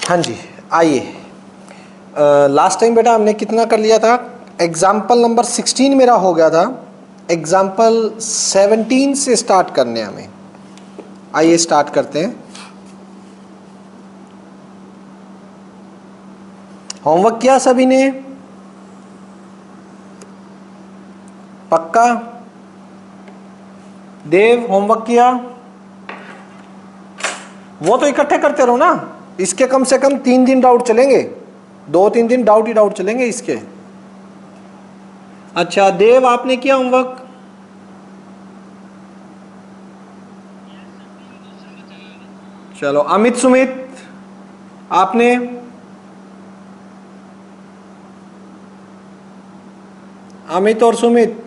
हाँ जी, आइए। Last time बेटा हमने कितना कर लिया था? एग्जाम्पल नंबर 16 मेरा हो गया था। एग्जाम्पल 17 से स्टार्ट करने हैं हमें। आइए स्टार्ट करते हैं। होमवर्क किया सभी ने? पक्का? देव होमवर्क किया? वो तो इकट्ठे करते रहो ना, इसके कम से कम 3 दिन डाउट चलेंगे, 2-3 दिन डाउट ही डाउट चलेंगे इसके। अच्छा देव आपने किया होमवर्क? चलो अमित सुमित आपने? अमित और सुमित।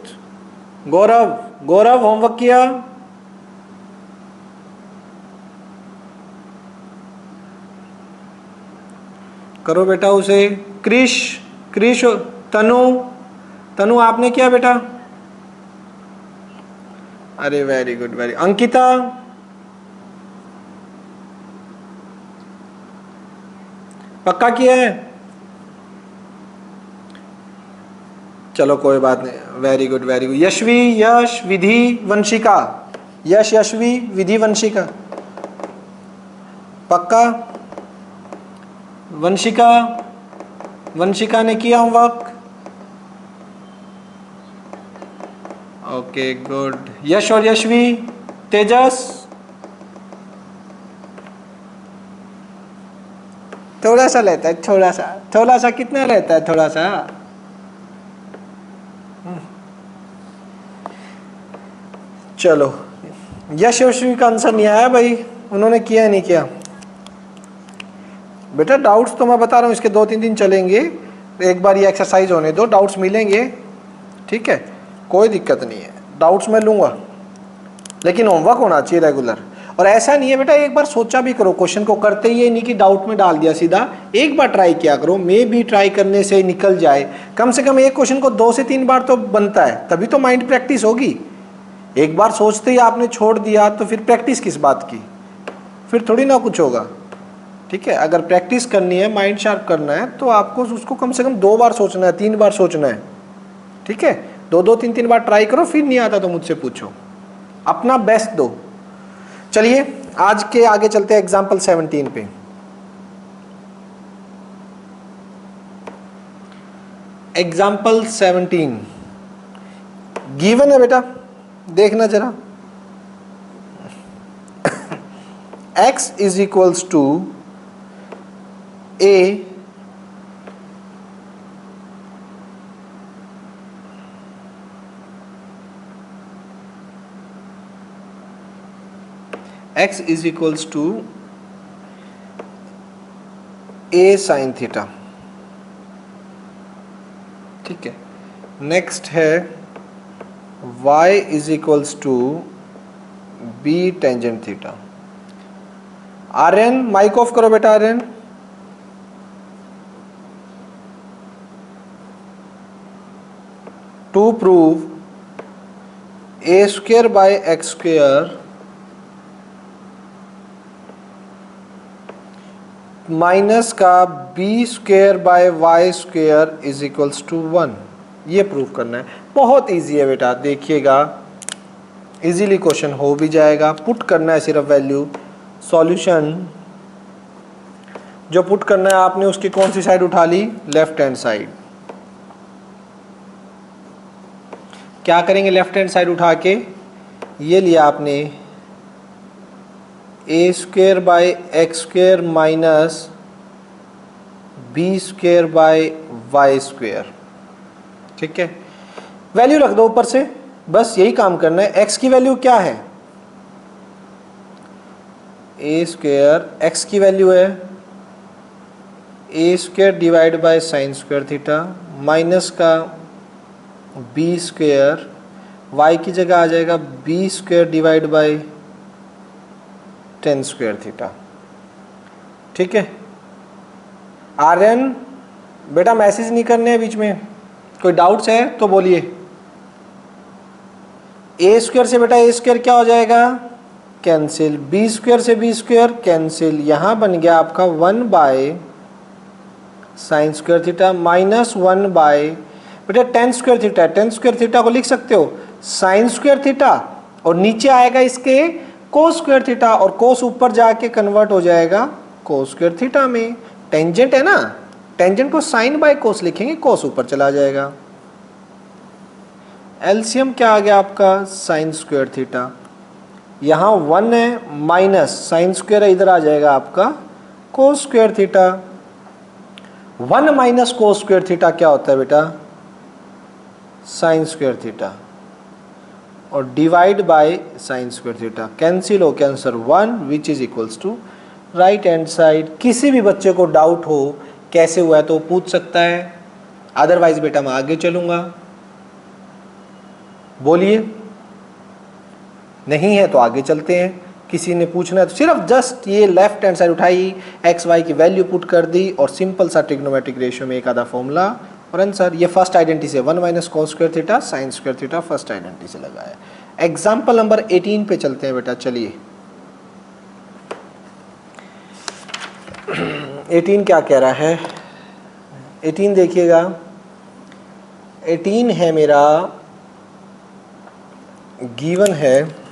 गौरव, गौरव होमवर्क किया? करो बेटा उसे। क्रिश, क्रिश, तनु, तनु आपने किया बेटा? अरे वेरी गुड, वेरी। अंकिता? पक्का किया है? चलो कोई बात नहीं, very good, very good. Yashvi, Yash, Vidhi, Vanshika. Yash, Yashvi, Vidhi, Vanshika. पक्का? वंशिका, वंशिका ने किया होमवर्क? Okay good. यश और यशवी। तेजस? थोड़ा सा लेता है, थोड़ा सा, थोड़ा सा कितना लेता है? थोड़ा सा। चलो यश यशवी का आंसर नहीं आया भाई, उन्होंने किया नहीं किया? बेटा डाउट्स तो मैं बता रहा हूँ इसके 2-3 दिन चलेंगे, एक बार ये एक्सरसाइज होने दो, डाउट्स मिलेंगे, ठीक है, कोई दिक्कत नहीं है, डाउट्स मैं लूँगा, लेकिन होमवर्क होना चाहिए रेगुलर। और ऐसा नहीं है बेटा, एक बार सोचा भी करो क्वेश्चन को, करते ही ये नहीं कि डाउट में डाल दिया सीधा, एक बार ट्राई किया करो, मे भी ट्राई करने से निकल जाए। कम से कम एक क्वेश्चन को 2 से 3 बार तो बनता है, तभी तो माइंड प्रैक्टिस होगी। एक बार सोचते ही आपने छोड़ दिया तो फिर प्रैक्टिस किस बात की, फिर थोड़ी ना कुछ होगा, ठीक है। अगर प्रैक्टिस करनी है, माइंड शार्प करना है, तो आपको उसको कम से कम 2 बार सोचना है, 3 बार सोचना है, ठीक है। 2-2, 3-3 बार ट्राई करो, फिर नहीं आता तो मुझसे पूछो, अपना बेस्ट दो। चलिए आज के आगे चलते हैं एग्जाम्पल 17 पे। एग्जाम्पल 17 गिवन है बेटा, देखना जरा। x is equals to a x is equals to a sine theta, ठीक है। नेक्स्ट है y is equals to b tangent theta. Aryan mic off करो बेटा, Aryan. To prove a square by x square minus का b square by y square is equals to 1, ये prove करना है। बहुत इजी है बेटा, देखिएगा इजीली क्वेश्चन हो भी जाएगा। पुट करना है सिर्फ वैल्यू, सॉल्यूशन जो पुट करना है आपने उसकी कौन सी साइड उठा ली? Left hand side. क्या करेंगे लेफ्ट हैंड साइड उठा के? ये लिया आपने a square by x square minus B square by y square, ठीक है। वैल्यू रख दो ऊपर से, बस यही काम करना है। एक्स की वैल्यू क्या है? ए स्क्वेयर, एक्स की वैल्यू है a square divide by sine square theta minus का बी स्क्वेयर, वाई की जगह आ जाएगा b square divide by ten square theta, ठीक है। आर्यन बेटा मैसेज नहीं करने हैं बीच में, कोई डाउट्स है तो बोलिए। ए स्क्वेयर से बेटा ए स्क्वेयर क्या हो जाएगा? कैंसिल, बी स्क्वायर से बी स्क्वायर कैंसिल, यहाँ बन गया आपका 1 by sine square theta minus 1 by बेटा ten square theta, ten square theta को लिख सकते हो साइन स्क्वायर थीटा और नीचे आएगा इसके कोस स्क्वायर थीटा और कोस ऊपर जाके कन्वर्ट हो जाएगा कोस स्क्वायर थीटा में। टेंजेंट है ना, टेंजेंट को साइन बाय कोस लिखेंगे, कोस ऊपर चला जाएगा। एलसीएम क्या आ गया आपका साइन स्क्वायर थीटा, यहाँ 1 है माइनस साइन स्क्वायर है, इधर आ जाएगा आपका cos square theta. 1 minus cos square theta क्या होता है बेटा साइन स्क्वायर थीटा और divide by sine square theta, cancel हो के answer 1 which is equals to right hand side. किसी भी बच्चे को डाउट हो कैसे हुआ है तो पूछ सकता है, अदरवाइज बेटा मैं आगे चलूंगा। बोलिए, नहीं है तो आगे चलते हैं। किसी ने पूछना है तो सिर्फ जस्ट ये लेफ्ट हैंड साइड उठाई, एक्स वाई की वैल्यू पुट कर दी और सिंपल सा ट्रिग्नोमेट्रिक रेशियो में एक आधा फॉर्मूला और आंसर। ये फर्स्ट आइडेंटिटी से 1 minus cos square theta sine square theta first identity से लगा है। एग्जाम्पल नंबर 18 पे चलते हैं बेटा, चलिए 18 क्या कह रहा है, 18 देखिएगा, 18 है मेरा गिवन है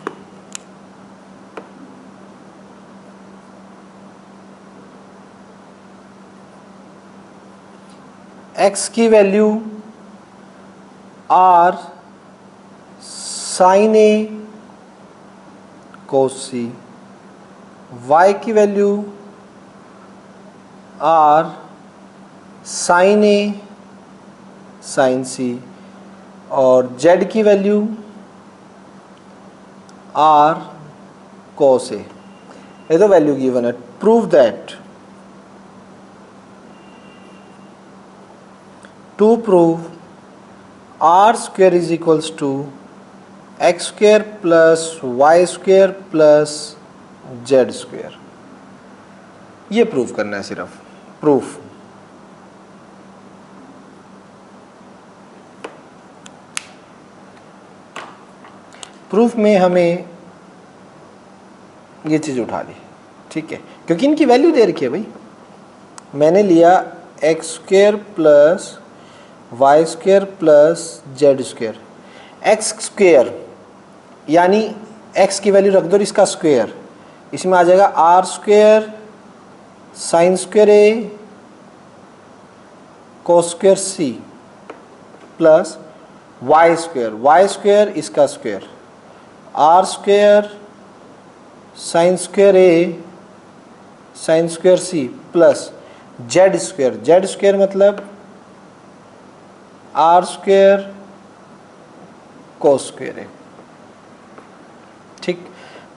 x की वैल्यू r साइन ए कोस सी, y की वैल्यू r साइन ए साइन सी और z की वैल्यू r कोस ए। ये तो वैल्यू गिवन है। Prove that, to prove r square is equals to x square plus y square plus z square, ये proof करना है सिर्फ। प्रूफ प्रूफ में हमें ये चीज़ उठा ली, ठीक है, क्योंकि इनकी वैल्यू दे रखी है भाई। मैंने लिया x square plus y square plus z square, x square यानी एक्स की वैल्यू रख दो इसका स्क्वेयर, इसमें आ जाएगा r square sine square a cos square c plus y square इसका square r square sine square a sine square c plus z square मतलब आर स्क्वेयर कोस स्क्वेयर है, ठीक।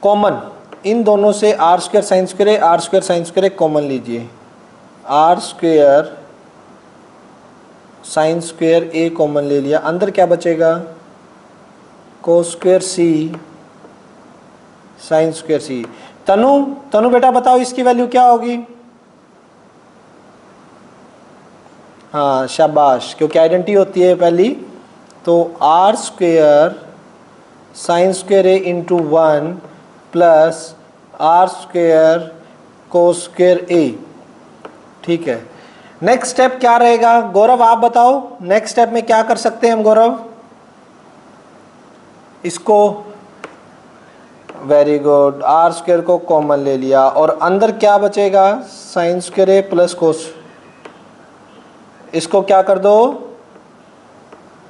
कॉमन इन दोनों से आर स्क्वेयर साइन स्क्वेयर है, r square sine square common लीजिए, R square sine square A common ले लिया, अंदर क्या बचेगा cos square C sine square C. Tanu बेटा बताओ इसकी वैल्यू क्या होगी। हाँ शाबाश, क्योंकि आइडेंटिटी होती है पहली, तो r square sine square a into 1 plus r square cos square a, ठीक है। नेक्स्ट स्टेप क्या रहेगा गौरव आप बताओ, नेक्स्ट स्टेप में क्या कर सकते हैं हम गौरव। इसको वेरी गुड, आर स्क्वेयर को कॉमन ले लिया और अंदर क्या बचेगा साइन स्क्वेयर ए प्लस कोस, इसको क्या कर दो,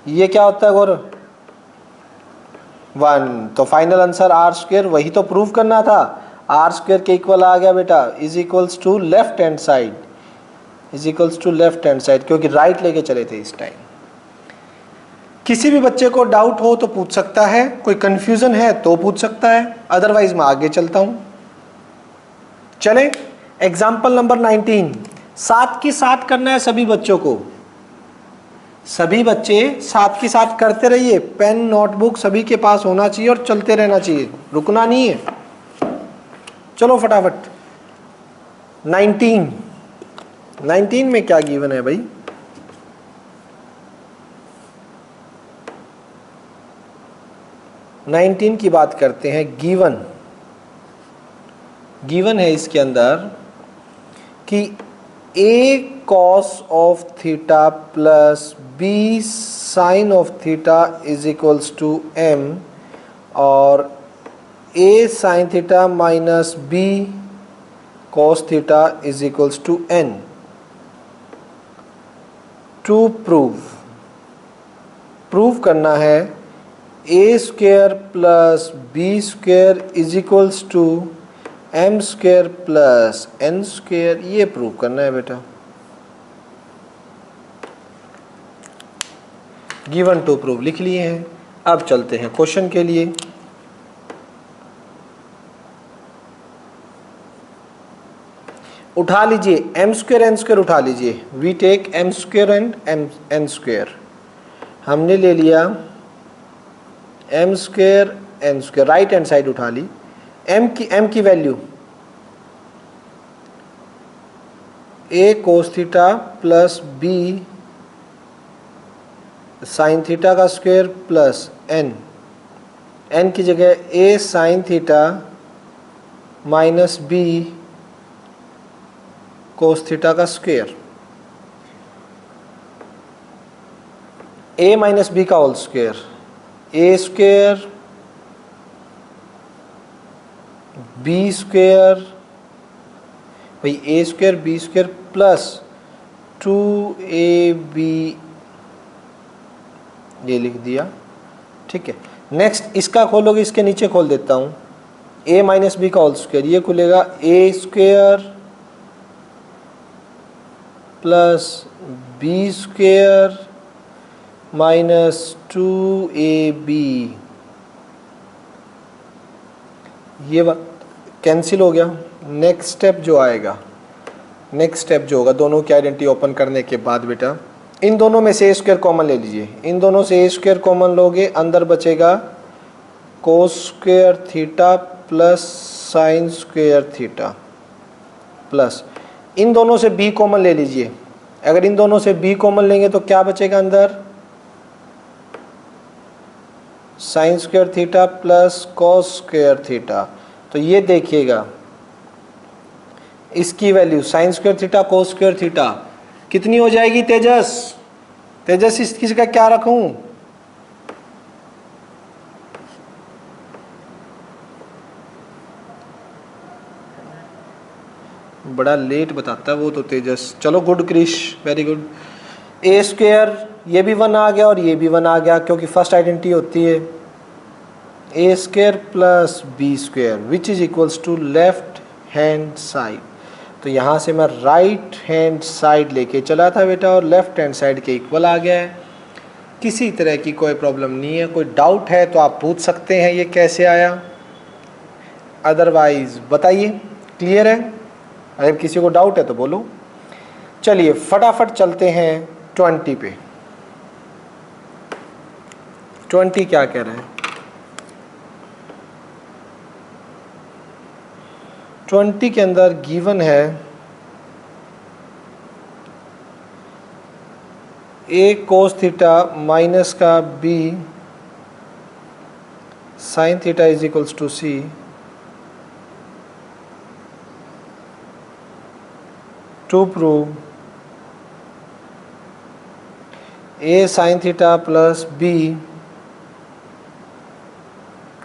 ये क्या होता है गौरव 1, तो फाइनल आंसर आर स्क्वेयर, वही तो प्रूव करना था, आर स्क्वेयर के इक्वल आ गया बेटा, is equals to left hand side, is equals to left hand side, क्योंकि राइट लेके चले थे इस टाइम। किसी भी बच्चे को डाउट हो तो पूछ सकता है, कोई कंफ्यूजन है तो पूछ सकता है, अदरवाइज मैं आगे चलता हूं। चलें एग्जाम्पल नंबर 19, साथ की साथ करना है सभी बच्चों को, सभी बच्चे साथ की साथ करते रहिए, पेन नोटबुक सभी के पास होना चाहिए और चलते रहना चाहिए, रुकना नहीं है। चलो फटाफट 19 में क्या गिवन है भाई, नाइनटीन की बात करते हैं। गिवन गिवन है इसके अंदर कि a cos of theta plus b sine of theta is equals to m और a sine theta minus b cos theta is equals to n। To prove करना है a square plus b square is equals to m square plus n square, ये prove करना है बेटा। Given to prove लिख लिए हैं। अब चलते हैं क्वेश्चन के लिए। उठा लीजिए m स्क्वेयर n स्क्वेयर उठा लीजिए। We take m square and n square. हमने ले लिया m square n square, right hand side उठा ली। m की value a cos theta plus b sine theta का स्क्वायर प्लस n की जगह a sine theta minus b cos theta का स्क्वायर, a माइनस b का whole square, a square b square, भाई a square b square plus 2ab, ये लिख दिया। ठीक है, नेक्स्ट इसका खोलोगे, इसके नीचे खोल देता हूँ। a माइनस बी का होल स्क्वायर, ये खुलेगा a square plus b square minus 2ab, ये कैंसिल हो गया। नेक्स्ट स्टेप जो आएगा, नेक्स्ट स्टेप जो होगा, दोनों की आइडेंटिटी ओपन करने के बाद बेटा इन दोनों में से a स्क्वायर कॉमन ले लीजिए। इन दोनों से a स्क्वायर कॉमन लोगे, अंदर बचेगा cos square theta plus sine square theta plus इन दोनों से b कॉमन ले लीजिए। अगर इन दोनों से b कॉमन लेंगे तो क्या बचेगा अंदर, sign square theta plus cos square theta. तो ये देखिएगा इसकी value sign square theta cos square theta कितनी हो जाएगी तेजस? तेजस इसकी जगह क्या रखूं? बड़ा लेट बताता है वो तो तेजस। चलो गुड क्रिश, वेरी गुड। ए स्क्वायर ये भी 1 आ गया और ये भी 1 आ गया, क्योंकि फर्स्ट आइडेंटिटी होती है ए square plus B square which is equals to left hand side. तो यहाँ से मैं राइट हैंड साइड लेके चला था बेटा और लेफ्ट हैंड साइड के इक्वल आ गया है। किसी तरह की कोई प्रॉब्लम नहीं है। कोई डाउट है तो आप पूछ सकते हैं ये कैसे आया, अदरवाइज बताइए। क्लियर है? अगर किसी को डाउट है तो बोलो। चलिए फटाफट चलते हैं 20 पे। 20 क्या कह रहे हैं? 20 के अंदर गिवन है a कोस थीटा माइनस का b sine theta is equals to c। To prove a sine theta plus b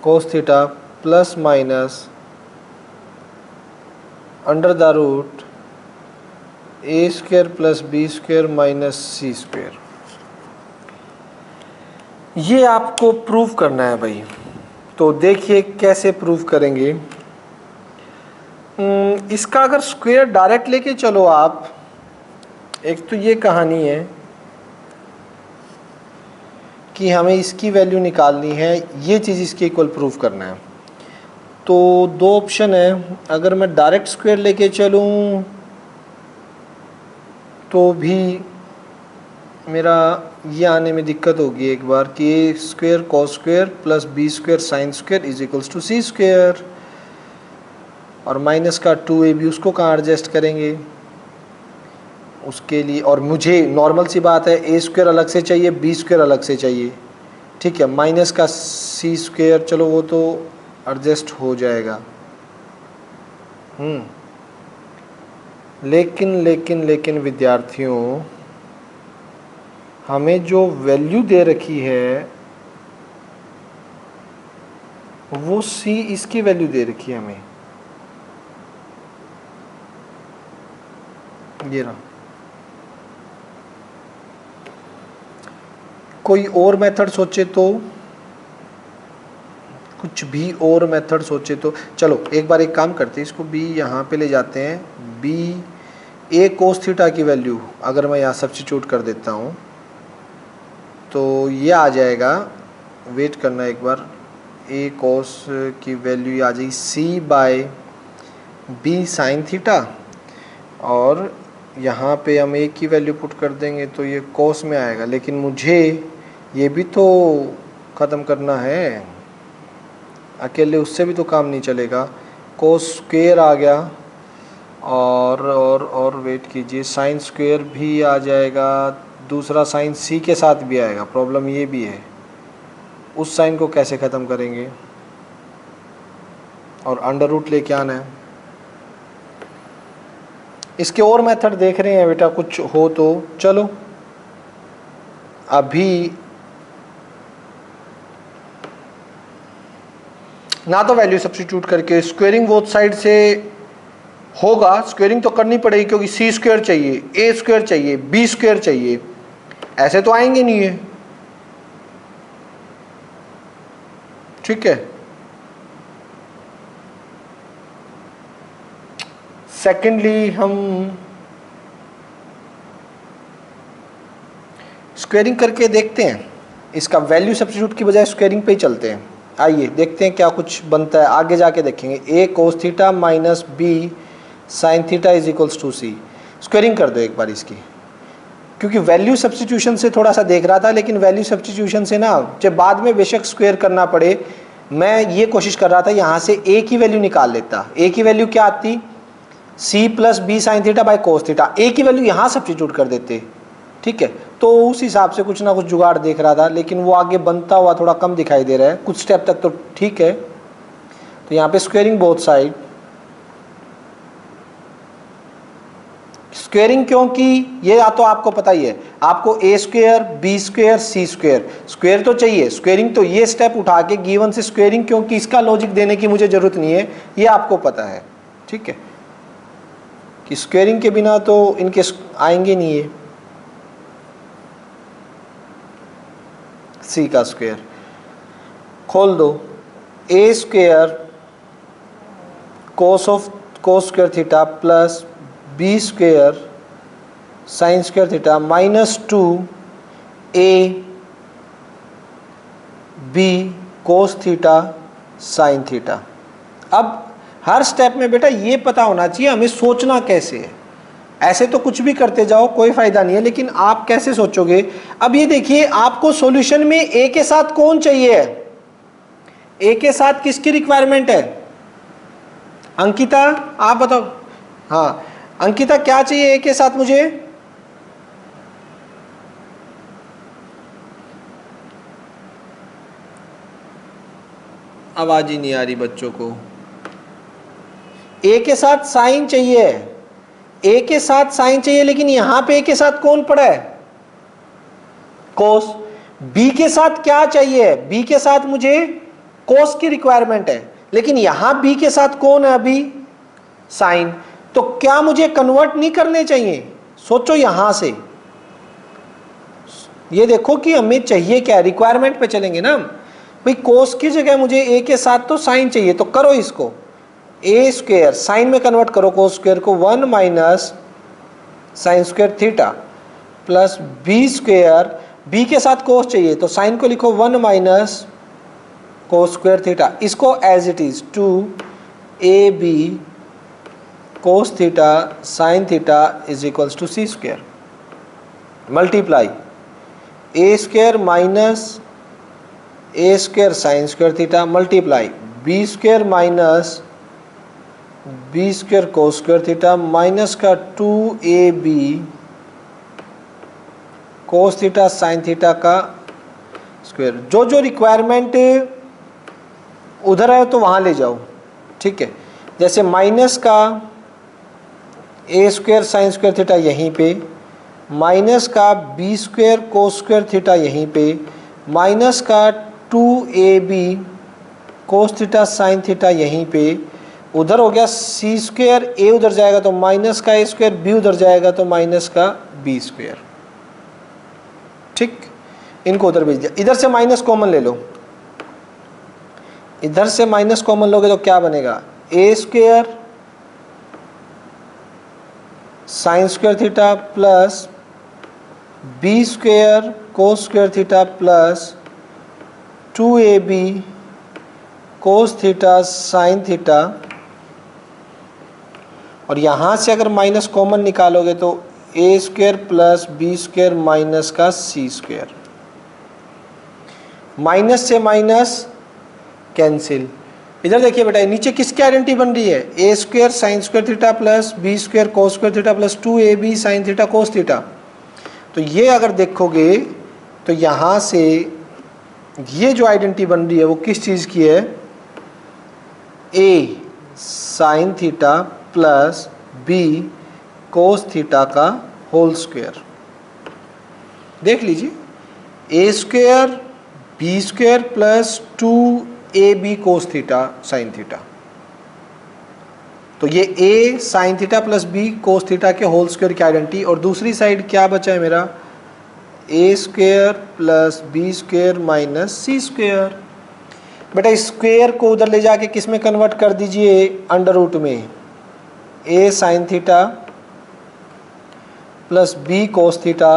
cos theta plus minus under the root A square plus B square minus C square. ये आपको prove करना है भाई। तो देखिए कैसे prove करेंगे। इसका अगर स्क्वायर डायरेक्ट लेके चलो आप, एक तो ये कहानी है कि हमें इसकी वैल्यू निकालनी है, ये चीज़ इसके इक्वल प्रूव करना है। तो दो ऑप्शन है। अगर मैं डायरेक्ट स्क्वायर लेके चलूँ तो भी मेरा ये आने में दिक्कत होगी एक बार कि a square cos square plus B square sine square is equals to c square, और माइनस का 2ab उसको कहाँ एडजस्ट करेंगे उसके लिए। और मुझे नॉर्मल सी बात है ए स्क्वायर अलग से चाहिए, बी स्क्वायर अलग से चाहिए। ठीक है, माइनस का सी स्क्वायर चलो वो तो एडजस्ट हो जाएगा। लेकिन विद्यार्थियों, हमें जो वैल्यू दे रखी है वो c इसकी वैल्यू दे रखी है हमें, ये रहा। कोई और मेथड सोचे तो, कुछ भी और मेथड सोचे तो, चलो एक बार एक काम करते हैं, इसको b यहाँ पे ले जाते हैं। b a cos थीटा की वैल्यू अगर मैं यहाँ सब्स्टिट्यूट कर देता हूँ तो ये आ जाएगा, वेट करना एक बार, a cos की वैल्यू आ जाएगी c by b sine theta, और यहाँ पे हम a की वैल्यू पुट कर देंगे तो ये cos में आएगा। लेकिन मुझे ये भी तो ख़त्म करना है, अकेले उससे भी तो काम नहीं चलेगा। cos स्क्वेयर आ गया और वेट कीजिए, साइन स्क्वेयर भी आ जाएगा, दूसरा साइन c के साथ भी आएगा। प्रॉब्लम ये भी है, उस साइन को कैसे ख़त्म करेंगे, और अंडर रूट लेके आना है। इसके और मेथड देख रहे हैं बेटा, कुछ हो तो चलो। अभी ना तो वैल्यू सब्स्टिट्यूट करके स्क्वेयरिंग बोथ साइड से होगा, स्क्वेयरिंग तो करनी पड़ेगी क्योंकि सी स्क्वेयर चाहिए, ए स्क्वेयर चाहिए, बी स्क्वेयर चाहिए, ऐसे तो आएंगे नहीं है, ठीक है। सेकेंडली हम स्क्वेयरिंग करके देखते हैं, इसका वैल्यू सब्स्टिट्यूट की बजाय स्क्वेयरिंग पे ही चलते हैं। आइए देखते हैं क्या कुछ बनता है, आगे जाके देखेंगे। a cos theta minus b sine theta is equals to c। Squaring कर दो एक बार इसकी, क्योंकि वैल्यू सब्स्टिट्यूशन से थोड़ा सा देख रहा था, लेकिन वैल्यू सब्स्टिट्यूशन से ना जब बाद में बेशक स्क्वेयर करना पड़े, मैं ये कोशिश कर रहा था यहाँ से a की वैल्यू निकाल लेता। a की वैल्यू क्या आती, c plus B sine theta by cos theta. a की वैल्यू यहाँ सब्स्टिट्यूट कर देते, ठीक है। तो उस हिसाब से कुछ ना कुछ जुगाड़ देख रहा था, लेकिन वो आगे बनता हुआ थोड़ा कम दिखाई दे रहा है, कुछ स्टेप तक तो ठीक है। तो यहाँ पे स्क्वेयरिंग बोथ साइड, स्क्वेयरिंग क्योंकि ये या तो आपको पता ही है, आपको a square B square C square, square तो चाहिए। स्क्वेयरिंग तो ये स्टेप उठा के गिवन से स्क्वेयरिंग, क्योंकि इसका लॉजिक देने की मुझे जरूरत नहीं है, ये आपको पता है, ठीक है, कि स्क्वेयरिंग के बिना तो इनके आएंगे नहीं है। सी का स्क्वेयर खोल दो, a square cos square theta plus B square sine square theta minus 2 A B cos theta sine theta. अब हर स्टेप में बेटा ये पता होना चाहिए हमें सोचना कैसे है। ऐसे तो कुछ भी करते जाओ कोई फायदा नहीं है, लेकिन आप कैसे सोचोगे। अब ये देखिए, आपको सॉल्यूशन में ए के साथ कौन चाहिए, ए के साथ किसकी रिक्वायरमेंट है, अंकिता आप बताओ। हाँ अंकिता, क्या चाहिए ए के साथ मुझे, आवाज ही नहीं आ रही बच्चों को। ए के साथ साइन चाहिए, ए के साथ साइन चाहिए, लेकिन यहां पे ए के साथ कौन पड़ा है, कोस। बी के साथ क्या चाहिए, बी के साथ मुझे कोस की रिक्वायरमेंट है, लेकिन यहां बी के साथ कौन है अभी, साइन। तो क्या मुझे कन्वर्ट नहीं करने चाहिए, सोचो यहां से। ये देखो कि हमें चाहिए क्या, रिक्वायरमेंट पे चलेंगे ना भाई। कोस की जगह मुझे ए के साथ तो साइन चाहिए, तो करो इसको, ए स्क्वेयर साइन में कन्वर्ट करो कोस स्क्वेयर को, 1 minus sine square theta plus B square, B के साथ कोस चाहिए तो साइन को लिखो 1 माइनस कोस स्क्वेयर थीटा। इसको as it is 2 A B cos theta sine theta is equals to C square multiply A square minus A square sine square theta multiply B square minus B square cos square theta minus का 2ab cos theta sine theta का square. जो requirement उधर है तो वहां ले जाओ, ठीक है। जैसे माइनस का A square sine square theta यहीं पे, माइनस का B square cos square theta यहीं पे, माइनस का 2ab cos theta sine theta यहीं पे, उधर हो गया सी स्क्वायर, ए उधर जाएगा तो माइनस का ए स्क्वायर, बी उधर जाएगा तो माइनस का बी स्क्वायर। ठीक, इनको उधर भेज दिया। इधर से माइनस कॉमन ले लो, इधर से माइनस कॉमन लोगे तो क्या बनेगा, a square sine square theta plus B square cos square theta plus 2ab cos theta sine theta, और यहां से अगर माइनस कॉमन निकालोगे तो a square plus B square minus का सी स्क्वायर, माइनस से माइनस कैंसिल। इधर देखिए बेटा, नीचे किसकी आइडेंटिटी बन रही है, ए square sine square theta plus B square cos square theta plus 2ab sine theta cos theta. तो ये अगर देखोगे तो यहाँ से ये जो आइडेंटिटी बन रही है वो किस चीज़ की है, a sine theta plus B cos theta का होल स्क्वायर। देख लीजिए, a square B square plus 2ab cos theta sine theta, तो ये a sine theta plus B cos theta के होल स्क्वायर की आइडेंटिटी। और दूसरी साइड क्या बचा है मेरा, a square plus B square minus C square. बेटा स्क्वायर को उधर ले जाके किस में कन्वर्ट कर दीजिए, अंडर रूट में, a sine theta plus B cos theta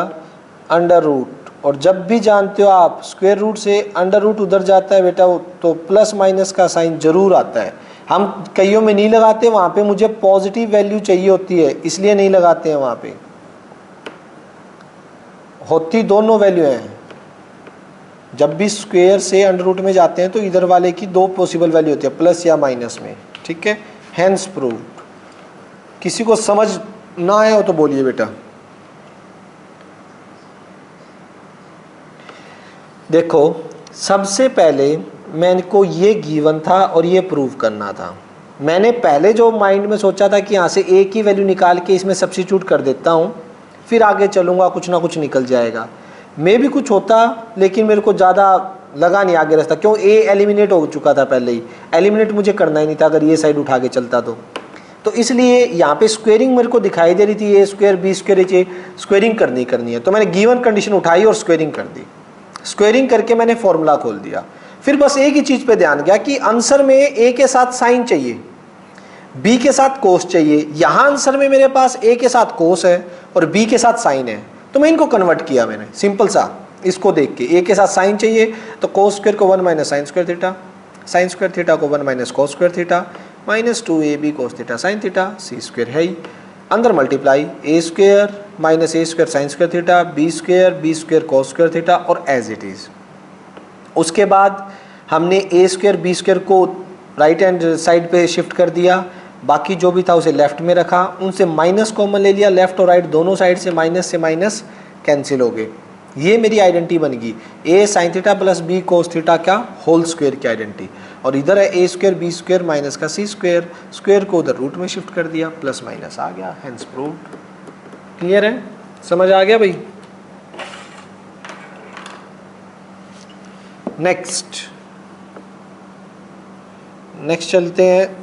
under root. और जब भी जानते हो आप स्क्वायर रूट से अंडर रूट उधर जाता है बेटा, तो प्लस माइनस का साइन जरूर आता है। हम कईयों में नहीं लगाते, वहाँ पे मुझे पॉजिटिव वैल्यू चाहिए होती है इसलिए नहीं लगाते हैं, वहाँ पे होती दोनों वैल्यू हैं। जब भी स्क्वायर से अंडर रूट में जाते हैं तो इधर वाले की दो पॉसिबल वैल्यू होती है, प्लस या माइनस में। ठीक है, हैंस प्रूव्ड। किसी को समझ ना आया हो तो बोलिए बेटा। देखो, सबसे पहले मैंने को ये गिवन था और ये प्रूव करना था। मैंने पहले जो माइंड में सोचा था कि यहाँ से ए की वैल्यू निकाल के इसमें सब्स्टिट्यूट कर देता हूँ, फिर आगे चलूँगा कुछ ना कुछ निकल जाएगा। मैं भी कुछ होता, लेकिन मेरे को ज़्यादा लगा नहीं आगे रास्ता, क्यों, ए एलिमिनेट हो चुका था पहले ही, एलिमिनेट मुझे करना ही नहीं था अगर ये साइड उठा के चलता तो इसलिए यहाँ पे स्क्वेयरिंग मेरे को दिखाई दे रही थी, ए स्क्वायर बी स्क्वायर, स्क्वेयरिंग करनी है। तो मैंने गिवन कंडीशन उठाई और स्क्वेयरिंग कर दी। स्क्वेयरिंग करके मैंने फॉर्मूला खोल दिया। फिर बस एक ही चीज़ पे ध्यान गया कि आंसर में ए के साथ साइन चाहिए, बी के साथ कोस चाहिए। यहाँ आंसर में मेरे पास ए के साथ कोस है और बी के साथ साइन है, तो मैं इनको कन्वर्ट किया मैंने सिंपल सा, इसको देख के। ए के साथ साइन चाहिए तो कोस स्क्वायर को 1 minus sine square theta, sine square theta को 1 minus cos square theta, minus 2ab cos theta sine theta, C square है ही, अंदर multiply A square minus A square sine square theta, B square cos square theta, और as it is. उसके बाद हमने A square B square को right hand side पे shift कर दिया, बाकी जो भी था उसे लेफ्ट में रखा, उनसे माइनस कॉमन ले लिया, लेफ्ट और राइट दोनों साइड से माइनस कैंसिल हो गए। ये मेरी आइडेंटिटी बन गई, A sine theta plus B cos theta का होल स्क्वायर की आइडेंटिटी। और इधर है ए स्क्वायर बी स्क्वायर माइनस का सी स्क्वायर, स्क्वायर को उधर रूट में शिफ्ट कर दिया, प्लस माइनस आ गया, हेंस प्रूव्ड। क्लियर है, समझ आ गया भाई। नेक्स्ट चलते हैं।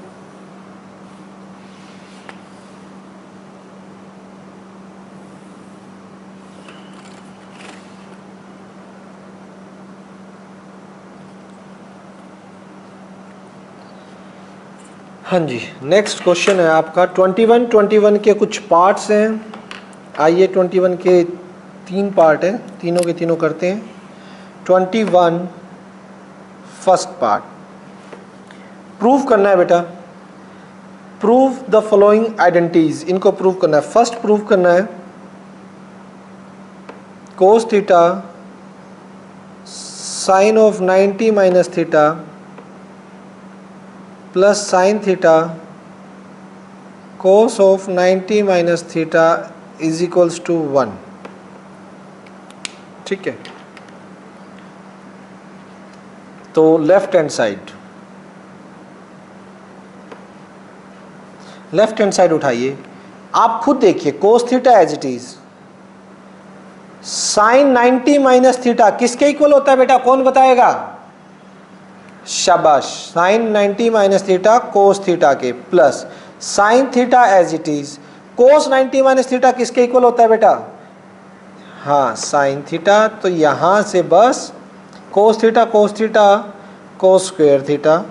हाँ जी, नेक्स्ट क्वेश्चन है आपका 21 के कुछ पार्ट्स हैं। आइए 21 के 3 पार्ट हैं, तीनों के तीनों करते हैं। 21 फर्स्ट पार्ट प्रूव करना है बेटा। प्रूव द फॉलोइंग आइडेंटिटीज, इनको प्रूव करना है। फर्स्ट प्रूव करना है cos theta sine of 90 minus theta plus sine theta cos of 90 minus theta is equals to 1। ठीक है, तो left hand side left hand side उठाइए, आप खुद देखिए cos theta as it is, sine 90 minus theta किसके इक्वल होता है बेटा, कौन बताएगा, शाबाश, sine 90 minus theta cos theta के, plus sine theta as it is, cos 90 minus theta किसके इक्वल होता है बेटा, हाँ साइन थीटा, तो यहां से बस cos theta cos square theta,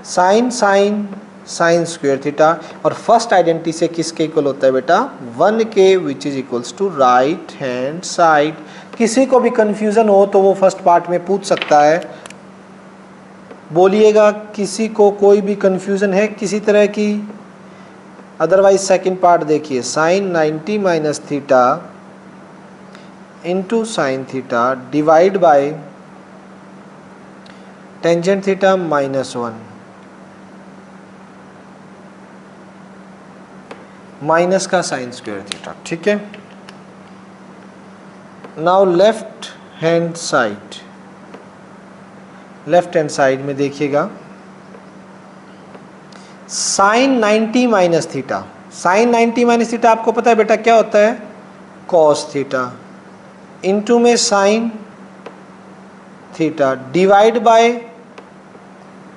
sine sine sine square theta, और फर्स्ट आइडेंटिटी से किसके इक्वल होता है बेटा, 1 के, which is equals to right hand side. किसी को भी कंफ्यूजन हो तो वो फर्स्ट पार्ट में पूछ सकता है, बोलिएगा किसी को कोई भी कंफ्यूजन है किसी तरह की, अदरवाइज सेकंड पार्ट देखिए, sine 90 minus theta into sine theta divide by tangent theta -1 minus का साइन स्क्वायर थीटा, ठीक है। नाउ लेफ्ट हैंड साइड में देखिएगा, sine 90 minus theta, sine 90 minus theta आपको पता है बेटा क्या होता है, कॉस थीटा, इनटू में sine theta divide by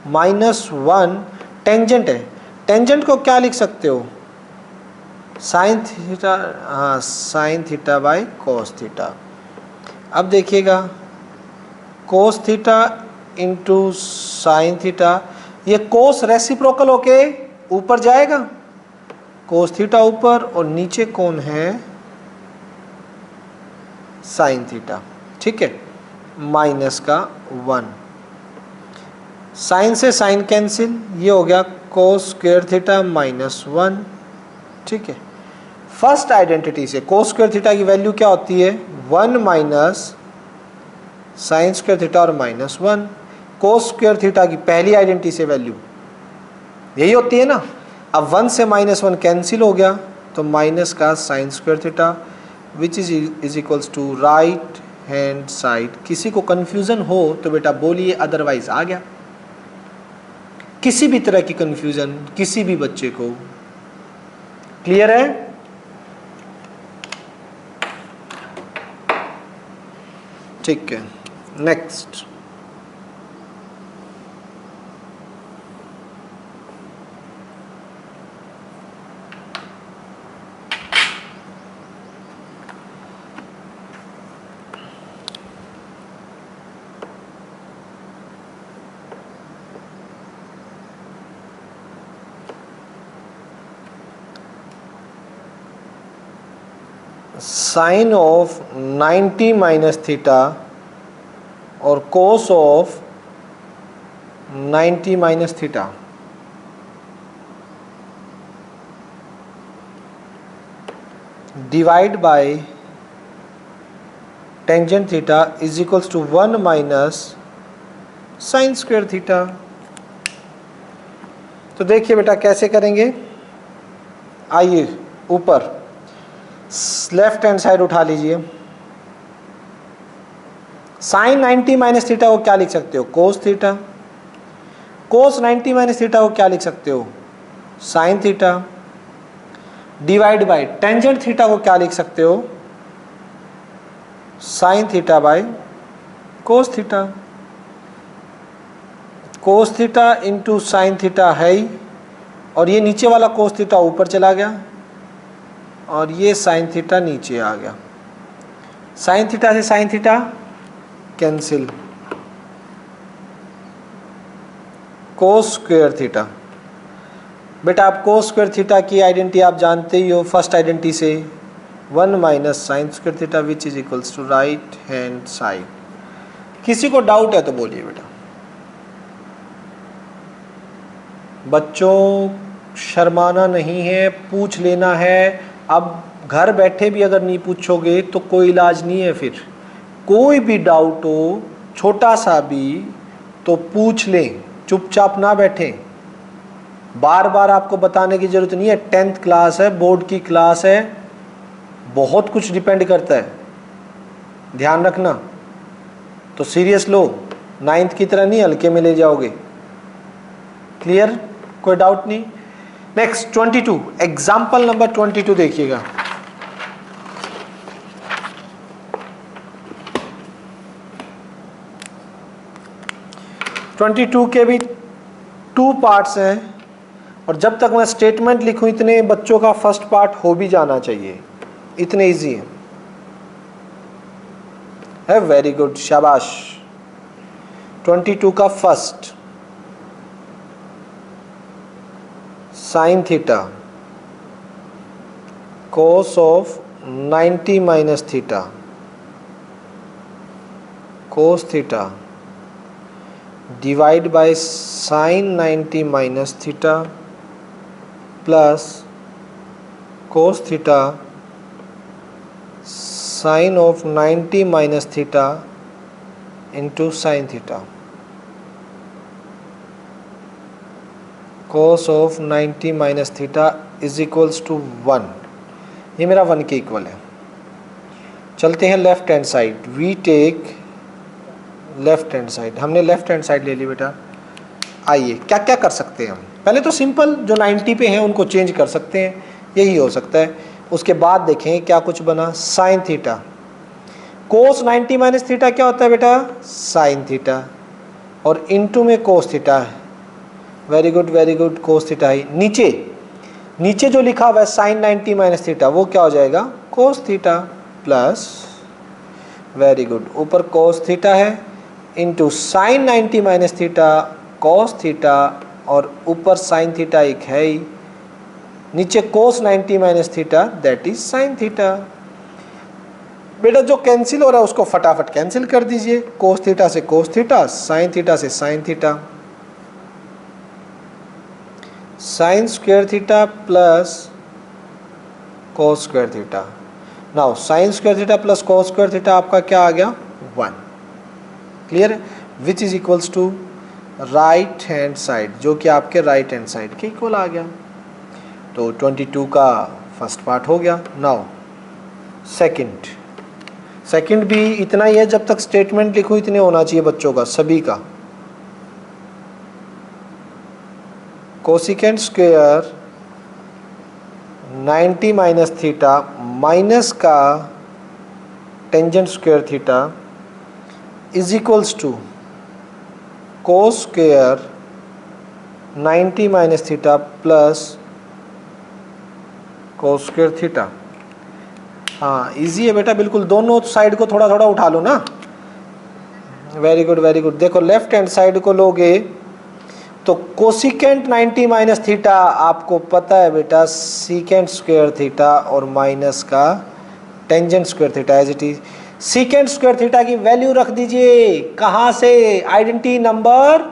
-1, tangent है, टेंजेंट को क्या लिख सकते हो, साइन थीटा, हाँ sine theta by cos theta. अब देखिएगा कोस थीटा इंटू साइन थीटा, ये कोस रेसिप्रोकल होके ऊपर जाएगा, कोस थीटा ऊपर और नीचे कौन है, साइन थीटा, ठीक है, माइनस का 1, साइन से साइन कैंसिल, ये हो गया कोस स्क्वायर थीटा -1, ठीक है। फर्स्ट आइडेंटिटी से कोस स्क्वायर थीटा की वैल्यू क्या होती है, 1 माइनस साइन स्क्वायर थीटा और -1, कोस स्क्वायर थीटा की पहली आइडेंटिटी से वैल्यू यही होती है ना। अब 1 से -1 कैंसिल हो गया तो माइनस का sine square theta which is equals to right hand side. किसी को कंफ्यूजन हो तो बेटा बोलिए, अदरवाइज आ गया। किसी भी तरह की कंफ्यूजन किसी भी बच्चे को, क्लियर है? ठीक है, next sine of 90 minus theta और cos of 90 minus theta, divide by tangent theta is equals to 1 minus sine square theta. तो देखिए बेटा कैसे करेंगे, आइए ऊपर लेफ्ट हैंड साइड उठा लीजिए, साइन 90 माइनस थीटा को क्या लिख सकते हो, cos theta, cos 90 minus theta को क्या लिख सकते हो, sine theta, divide by tangent theta को क्या लिख सकते हो, sine theta by cos theta. Cos theta into sine theta है ही, और ये नीचे वाला कोस थीटा ऊपर चला गया और ये साइन थीटा नीचे आ गया, साइन थीटा से sine theta cancel, cos square theta. बेटा आप कोस स्क्वायर थीटा की आइडेंटिटी आप जानते ही हो, फर्स्ट आइडेंटिटी से 1 minus sine square theta which is equals to right hand side. किसी को डाउट है तो बोलिए बेटा। बच्चों शर्माना नहीं है, पूछ लेना है। अब घर बैठे भी अगर नहीं पूछोगे तो कोई इलाज नहीं है, फिर कोई भी डाउट हो छोटा सा भी तो पूछ लें, चुपचाप ना बैठें। बार बार आपको बताने की ज़रूरत नहीं है, 10th क्लास है, बोर्ड की क्लास है, बहुत कुछ डिपेंड करता है, ध्यान रखना। तो सीरियस लो, 9th की तरह नहीं हल्के में ले जाओगे। क्लियर? कोई डाउट नहीं। नेक्स्ट 22, एग्जाम्पल नंबर 22 देखिएगा। ट्वेंटी टू के भी 2 पार्ट्स हैं, और जब तक मैं स्टेटमेंट लिखूं इतने बच्चों का फर्स्ट पार्ट हो भी जाना चाहिए, इतने इजी है। वेरी गुड, शाबाश। 22 का first, sine theta cos of 90 minus theta cos theta divide by sine 90 minus theta plus cos theta sine of 90 minus theta into sine theta, cos of 90 minus theta is equals to 1। ये मेरा 1 के equal है। चलते हैं left hand side, we take left hand side. हमने left hand side ले ली बेटा। आइए क्या क्या कर सकते हैं हम, पहले तो सिंपल जो 90 पे हैं उनको चेंज कर सकते हैं, यही हो सकता है। उसके बाद देखें क्या कुछ बना, sine theta cos 90 minus theta क्या होता है बेटा, साइन थीटा, और इनटू में कोस थीटा है। Very good very good, cos theta ही। नीचे नीचे जो लिखा हुआ है साइन 90 माइनस थीटा वो क्या हो जाएगा, कोस थीटा प्लस, वेरी गुड, ऊपर कोस थीटा है into sine 90 minus theta cos theta, और ऊपर साइन थीटा एक है ही, नीचे कोस 90 minus theta that is sine theta. बेटा जो कैंसिल हो रहा है उसको फटाफट कैंसिल कर दीजिए, कोस थीटा से कोस थीटा, साइन थीटा से sine theta, sine square theta plus cos square theta. Now sine square theta plus cos square theta आपका क्या आ गया, 1। क्लियर है, which is equals to right hand side, जो कि आपके राइट हैंड साइड के इक्वल आ गया। तो 22 का फर्स्ट पार्ट हो गया। नाउ सेकंड भी इतना ही है, जब तक स्टेटमेंट लिखूं इतने होना चाहिए बच्चों का सभी का। Cosecant square 90 minus theta minus का tangent square theta is equals to cos square 90 minus theta plus cos square theta. हाँ इजी है बेटा बिल्कुल, दोनों साइड को थोड़ा थोड़ा उठा लो ना। Very good very good. देखो लेफ्ट हैंड साइड को लोगे तो कोसिकेंट 90 माइनस थीटा आपको पता है बेटा सीकेंट स्क्वायर थीटा और माइनस का tangent square theta as it is. Secant square theta की वैल्यू रख दीजिए, कहाँ से, आइडेंटिटी नंबर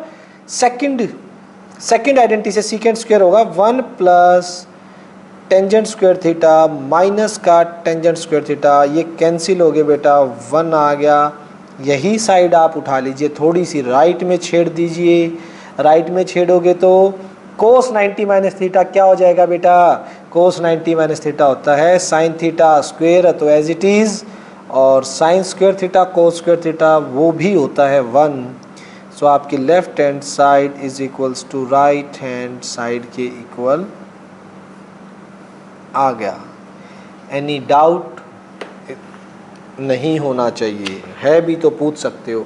सेकंड आइडेंटिटी से सीकेंट स्क्वायर होगा 1 plus tangent square theta minus का टेंजेंट स्क्वायर थीटा, ये कैंसिल हो गए बेटा, 1 आ गया। यही साइड आप उठा लीजिए, थोड़ी सी राइट में छेड़ दीजिए, राइट में छेड़ोगे तो कोस 90 माइनस थीटा क्या हो जाएगा बेटा, कोस 90 माइनस थीटा होता है साइन थीटा स्क्वायर, तो एज इट इज, और sine square theta cos square theta वो भी होता है 1। सो आपकी left hand side is equals to right hand side के इक्वल आ गया। एनी डाउट नहीं होना चाहिए, है भी तो पूछ सकते हो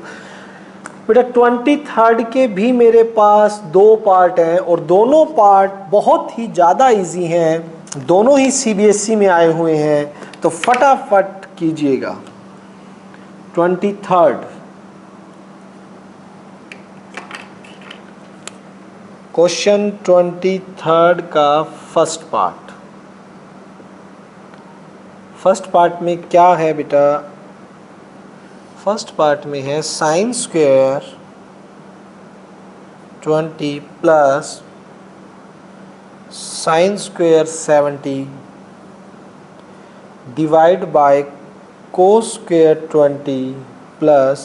बेटा। 23rd के भी मेरे पास 2 पार्ट हैं और दोनों पार्ट बहुत ही ज़्यादा इजी हैं, दोनों ही CBSE में आए हुए हैं, तो फटाफट कीजिएगा। 23rd क्वेश्चन 23rd का फर्स्ट पार्ट में क्या है बेटा, फर्स्ट पार्ट में है sine square 20 plus sine square 70 divide by cos square 20 plus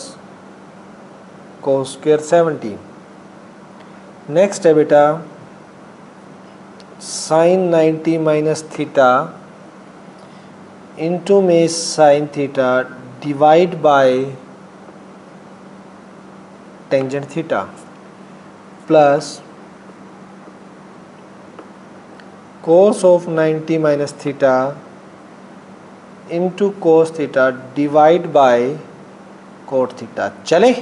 cos square 70। Next है बेटा साइन 90 माइनस थीटा इंटू में sine theta divide by tangent theta plus cos of 90 minus theta into cos theta divide by cot theta. चले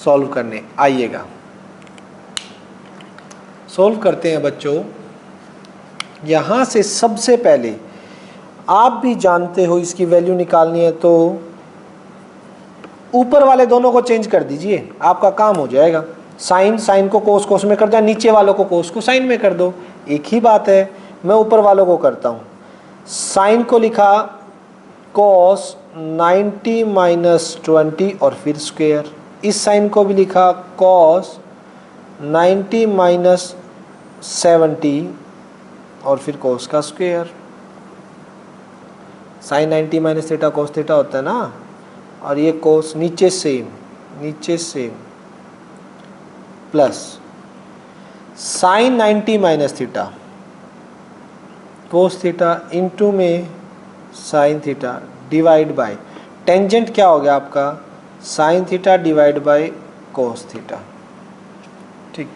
solve करने, आइएगा solve करते हैं बच्चों। यहाँ से सबसे पहले आप भी जानते हो इसकी वैल्यू निकालनी है तो ऊपर वाले दोनों को चेंज कर दीजिए, आपका काम हो जाएगा। साइन को कोस कोस में कर दो, नीचे वालों को कोस को साइन में कर दो, एक ही बात है। मैं ऊपर वालों को करता हूँ। साइन को लिखा कोस 90 माइनस 20 और फिर स्क्वायर। इस साइन को भी लिखा कोस 90 माइनस 70 और फिर कोस का square. Sine 90 minus theta cos theta होता है ना, और ये कोस नीचे same plus sine 90 minus theta cos theta into में sine theta divide by tangent क्या हो गया आपका sine theta divide by cos theta, ठीक,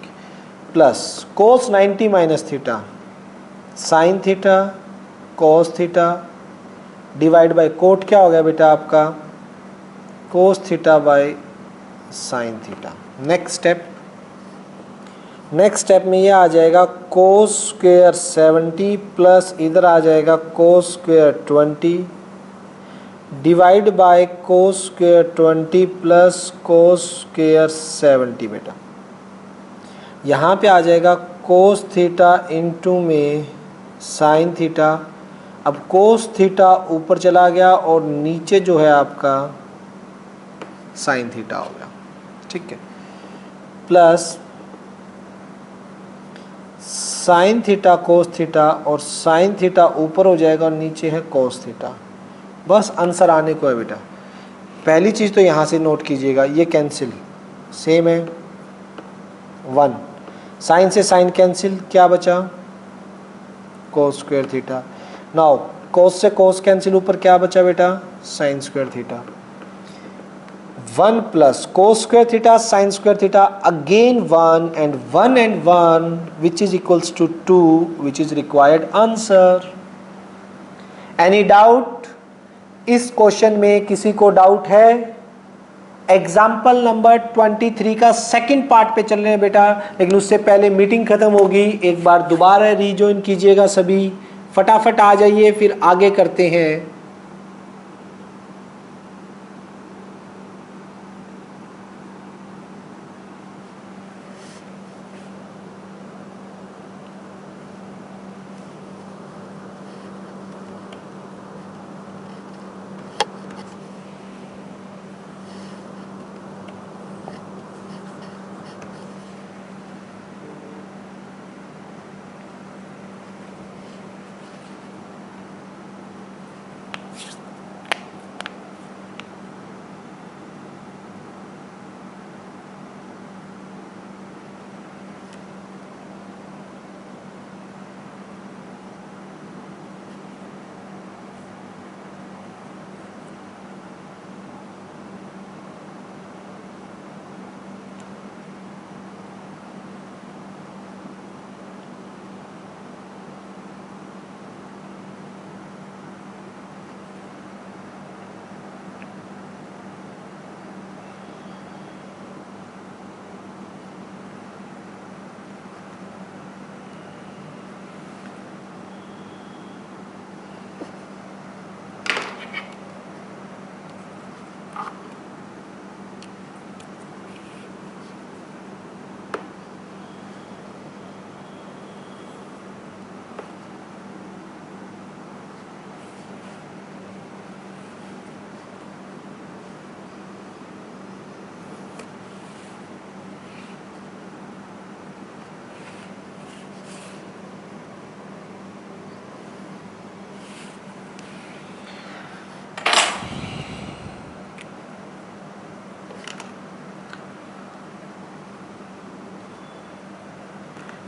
plus cos 90 minus theta sine theta cos theta divide by cot क्या हो गया बेटा आपका cos theta by sine theta. Next step में ये आ जाएगा कोस स्क्वायर 70 प्लस इधर आ जाएगा cos square 20 divide by cos square 20 plus cos square 70 बेटा। यहाँ पे आ जाएगा कोस थीटा इंटू में साइन थीटा। अब कोस थीटा ऊपर चला गया और नीचे जो है आपका साइन थीटा हो गया, ठीक है, plus sine theta cos theta और साइन थीटा ऊपर हो जाएगा और नीचे है कोस थीटा। बस आंसर आने को है बेटा। पहली चीज़ तो यहाँ से नोट कीजिएगा, ये कैंसिल सेम है 1, साइन से साइन कैंसिल, क्या बचा कोस स्क्वायर थीटा। नाउ कोस से कोस कैंसिल, ऊपर क्या बचा बेटा sine square theta. 1 plus cos square theta sine square theta again 1 and 1 which is equals to 2 which is required answer। Any doubt? इस क्वेश्चन में किसी को डाउट है? एग्जाम्पल नंबर 23 का सेकंड पार्ट पे चल रहे हैं बेटा, लेकिन उससे पहले मीटिंग खत्म होगी, एक बार दोबारा रीजॉइन कीजिएगा सभी, फटाफट आ जाइए फिर आगे करते हैं।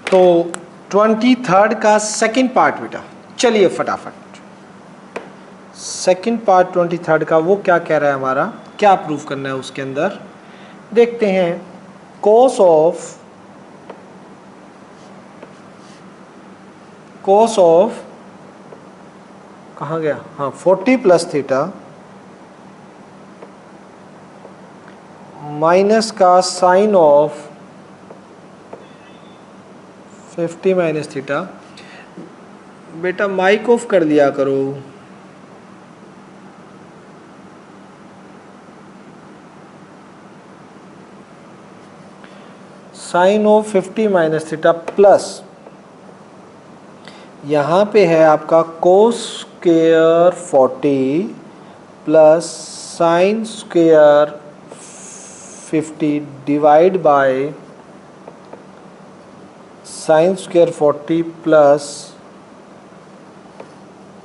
तो 23 का सेकंड पार्ट बेटा, चलिए फटाफट सेकंड पार्ट 23 का वो क्या कह रहा है, हमारा क्या प्रूफ करना है उसके अंदर, देखते हैं। कोस ऑफ, कहाँ गया, हाँ 40 प्लस थीटा माइनस का साइन ऑफ 50 माइनस थीटा। बेटा माइक ऑफ कर दिया करो। Sine of 50 minus theta plus यहाँ पे है आपका cos square 40 plus sine square 50 divide by sine square 40 plus,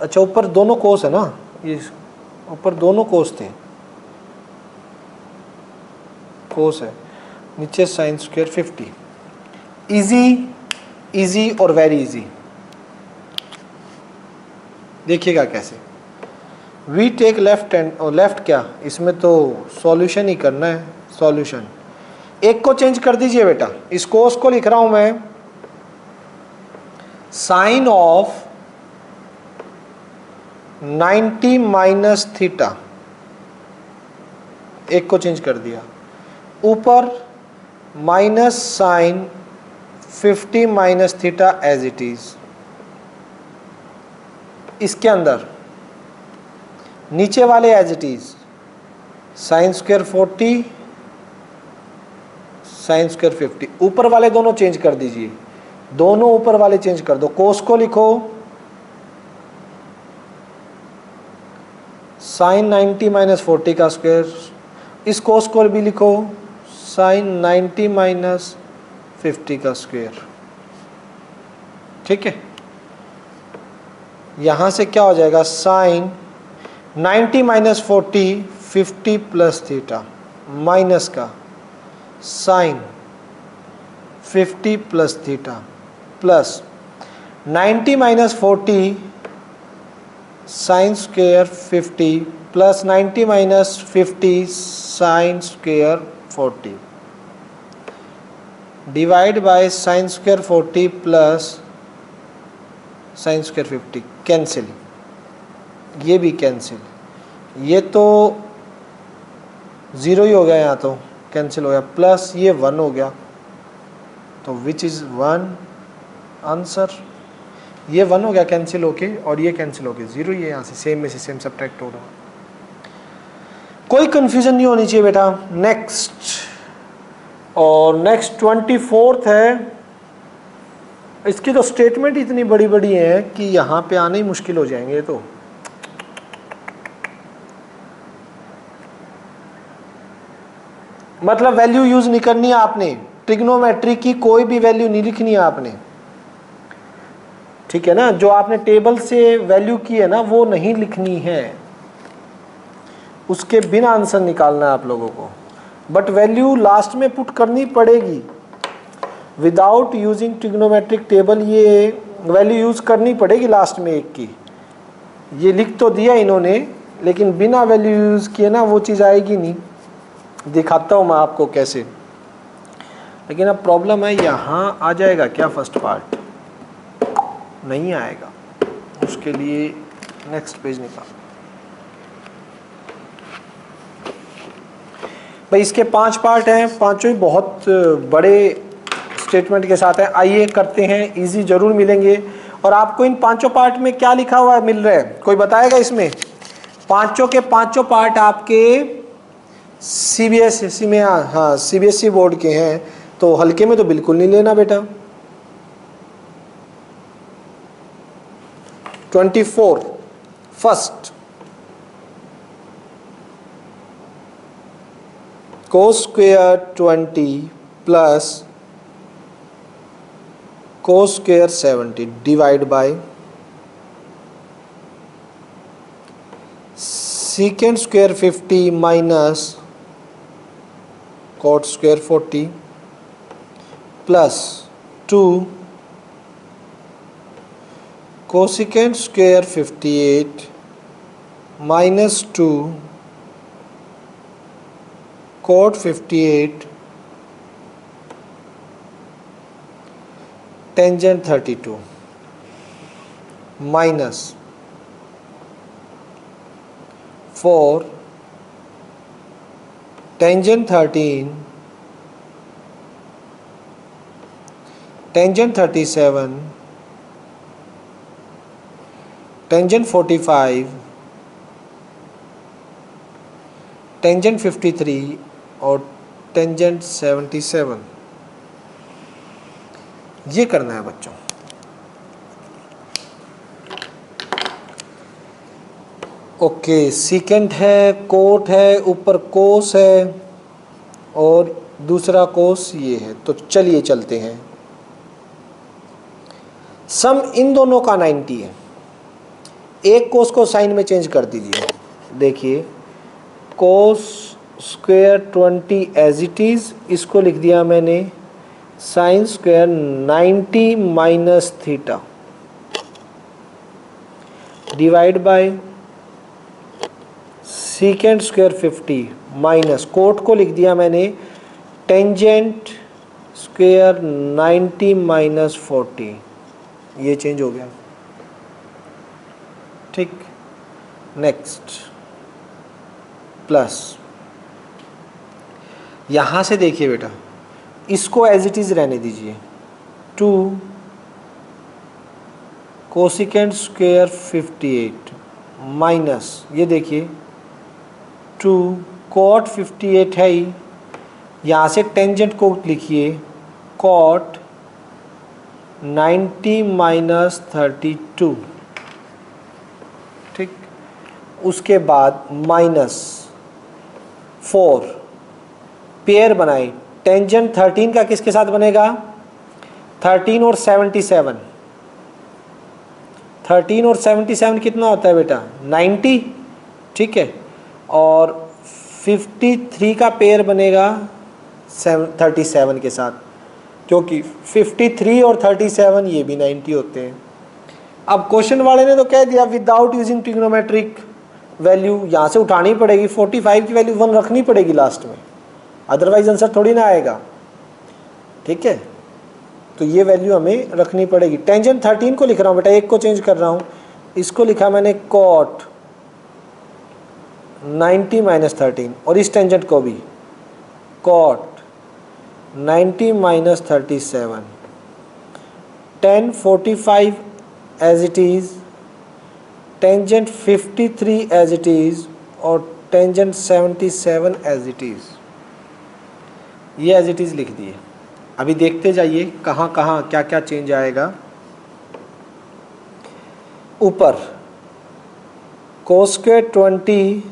अच्छा ऊपर दोनों कोस है ना, ये ऊपर दोनों कोस थे, कोस है, नीचे साइन स्क्वेयर 50। इजी और वेरी इजी। देखिएगा कैसे, वी टेक लेफ्ट हैंड, और लेफ्ट क्या, इसमें तो सॉल्यूशन ही करना है। सॉल्यूशन एक को चेंज कर दीजिए बेटा, इस कोस को लिख रहा हूं मैं साइन ऑफ 90 माइनस थीटा, एक को चेंज कर दिया, ऊपर minus sine 50 minus theta as it is, इसके अंदर नीचे वाले as it is sine square 40 sine square 50, ऊपर वाले दोनों चेंज कर दीजिए, दोनों ऊपर वाले चेंज कर दो। कोस को लिखो साइन 90 माइनस 40 का स्क्वायर, इस कोस को भी लिखो साइन 90 माइनस 50 का स्क्वायर। ठीक है, यहां से क्या हो जाएगा, sine 90 minus 40 50 plus theta minus का sine 50 plus theta plus 90 minus 40 sine square 50 plus 90 minus 50 sine square 40 divide by sine square 40 plus sine square 50, cancel, ये भी कैंसिल, ये तो ज़ीरो ही हो गया, यहाँ तो कैंसिल हो गया, प्लस ये 1 हो गया, तो विच इज़ 1 आंसर, ये 1 हो गया कैंसिल होके, और ये कैंसिल होके 0 ही है, यहाँ से सेम में से सेम सब्ट्रैक्ट हो रहा है। कोई कंफ्यूजन नहीं होनी चाहिए बेटा। नेक्स्ट, और नेक्स्ट 24th है, इसकी तो स्टेटमेंट इतनी बड़ी बड़ी है कि यहाँ पे आने ही मुश्किल हो जाएंगे। तो मतलब वैल्यू यूज नहीं करनी है आपने, ट्रिग्नोमेट्री की कोई भी वैल्यू नहीं लिखनी है आपने, ठीक है ना, जो आपने टेबल से वैल्यू की है ना वो नहीं लिखनी है, उसके बिना आंसर निकालना है आप लोगों को, बट वैल्यू लास्ट में पुट करनी पड़ेगी विदाउट यूजिंग ट्रिग्नोमेट्रिक टेबल, ये वैल्यू यूज करनी पड़ेगी लास्ट में एक की। ये लिख तो दिया इन्होंने, लेकिन बिना वैल्यू यूज किए ना वो चीज़ आएगी नहीं। दिखाता हूँ मैं आपको कैसे, लेकिन अब प्रॉब्लम है यहाँ आ जाएगा क्या फर्स्ट पार्ट, नहीं आएगा, उसके लिए नेक्स्ट पेज निकाल। भाई इसके 5 पार्ट हैं, पांचों ही बहुत बड़े स्टेटमेंट के साथ है। आइए करते हैं, इजी जरूर मिलेंगे। और आपको इन 5 पार्ट में क्या लिखा हुआ मिल रहा है, कोई बताएगा इसमें? पांचों के पांचों पार्ट आपके सीबीएसई में, हाँ सीबीएसई बोर्ड के हैं, तो हल्के में तो बिल्कुल नहीं लेना बेटा। 24 first, cos square 20 plus cos square 70 divide by secant square 50 minus cot square 40 plus 2 cosecant square 58 minus 2 cot 58 tangent 32। Minus 4 tangent 13 tangent 37 tangent 45 tangent 53 और टेंजेंट 77। ये करना है बच्चों। ओके, सीकेंट है, कोट है, ऊपर कोस है और दूसरा कोस ये है। तो चलिए चलते हैं। सम इन दोनों का 90 है। एक कोस को साइन में चेंज कर दीजिए। देखिए, cos square 20 as it is, इसको लिख दिया मैंने sine square 90 minus theta divide by secant square 50 minus cot को लिख दिया मैंने टेंजेंट स्क्वायर 90 माइनस 40। ये चेंज हो गया। ठीक, नेक्स्ट प्लस, यहां से देखिए बेटा, इसको एज इट इज रहने दीजिए। 2 कोसिकेंट स्क्वायर 58 माइनस, ये देखिए 2 कॉट 58 है ही, यहाँ से टेंजेंट को लिखिए कॉट 90 माइनस 32। ठीक, उसके बाद माइनस 4 पेयर बनाए। टेंजेंट 13 का किसके साथ बनेगा? 13 और 77। 13 और 77 कितना होता है बेटा? 90। ठीक है, और 53 का पेयर बनेगा 37 के साथ, क्योंकि 53 और 37 ये भी 90 होते हैं। अब क्वेश्चन वाले ने तो कह दिया विदाउट यूजिंग ट्रिग्नोमेट्रिक वैल्यू, यहाँ से उठानी पड़ेगी। 45 की वैल्यू 1 रखनी पड़ेगी लास्ट में, अदरवाइज आंसर थोड़ी ना आएगा। ठीक है, तो ये वैल्यू हमें रखनी पड़ेगी। टेंजेंट 13 को लिख रहा हूँ बेटा, एक को चेंज कर रहा हूँ। इसको लिखा मैंने कॉट 90 माइनस 13 और इस टेंजेंट को भी cot 90 minus 37। 10 45 as it is, tangent 53 as it is और टेंजेंट 77 एज इट इज। ये एज इट इज लिख दिए। अभी देखते जाइए कहाँ कहाँ क्या क्या चेंज आएगा। ऊपर कोस स्क्वायर 20,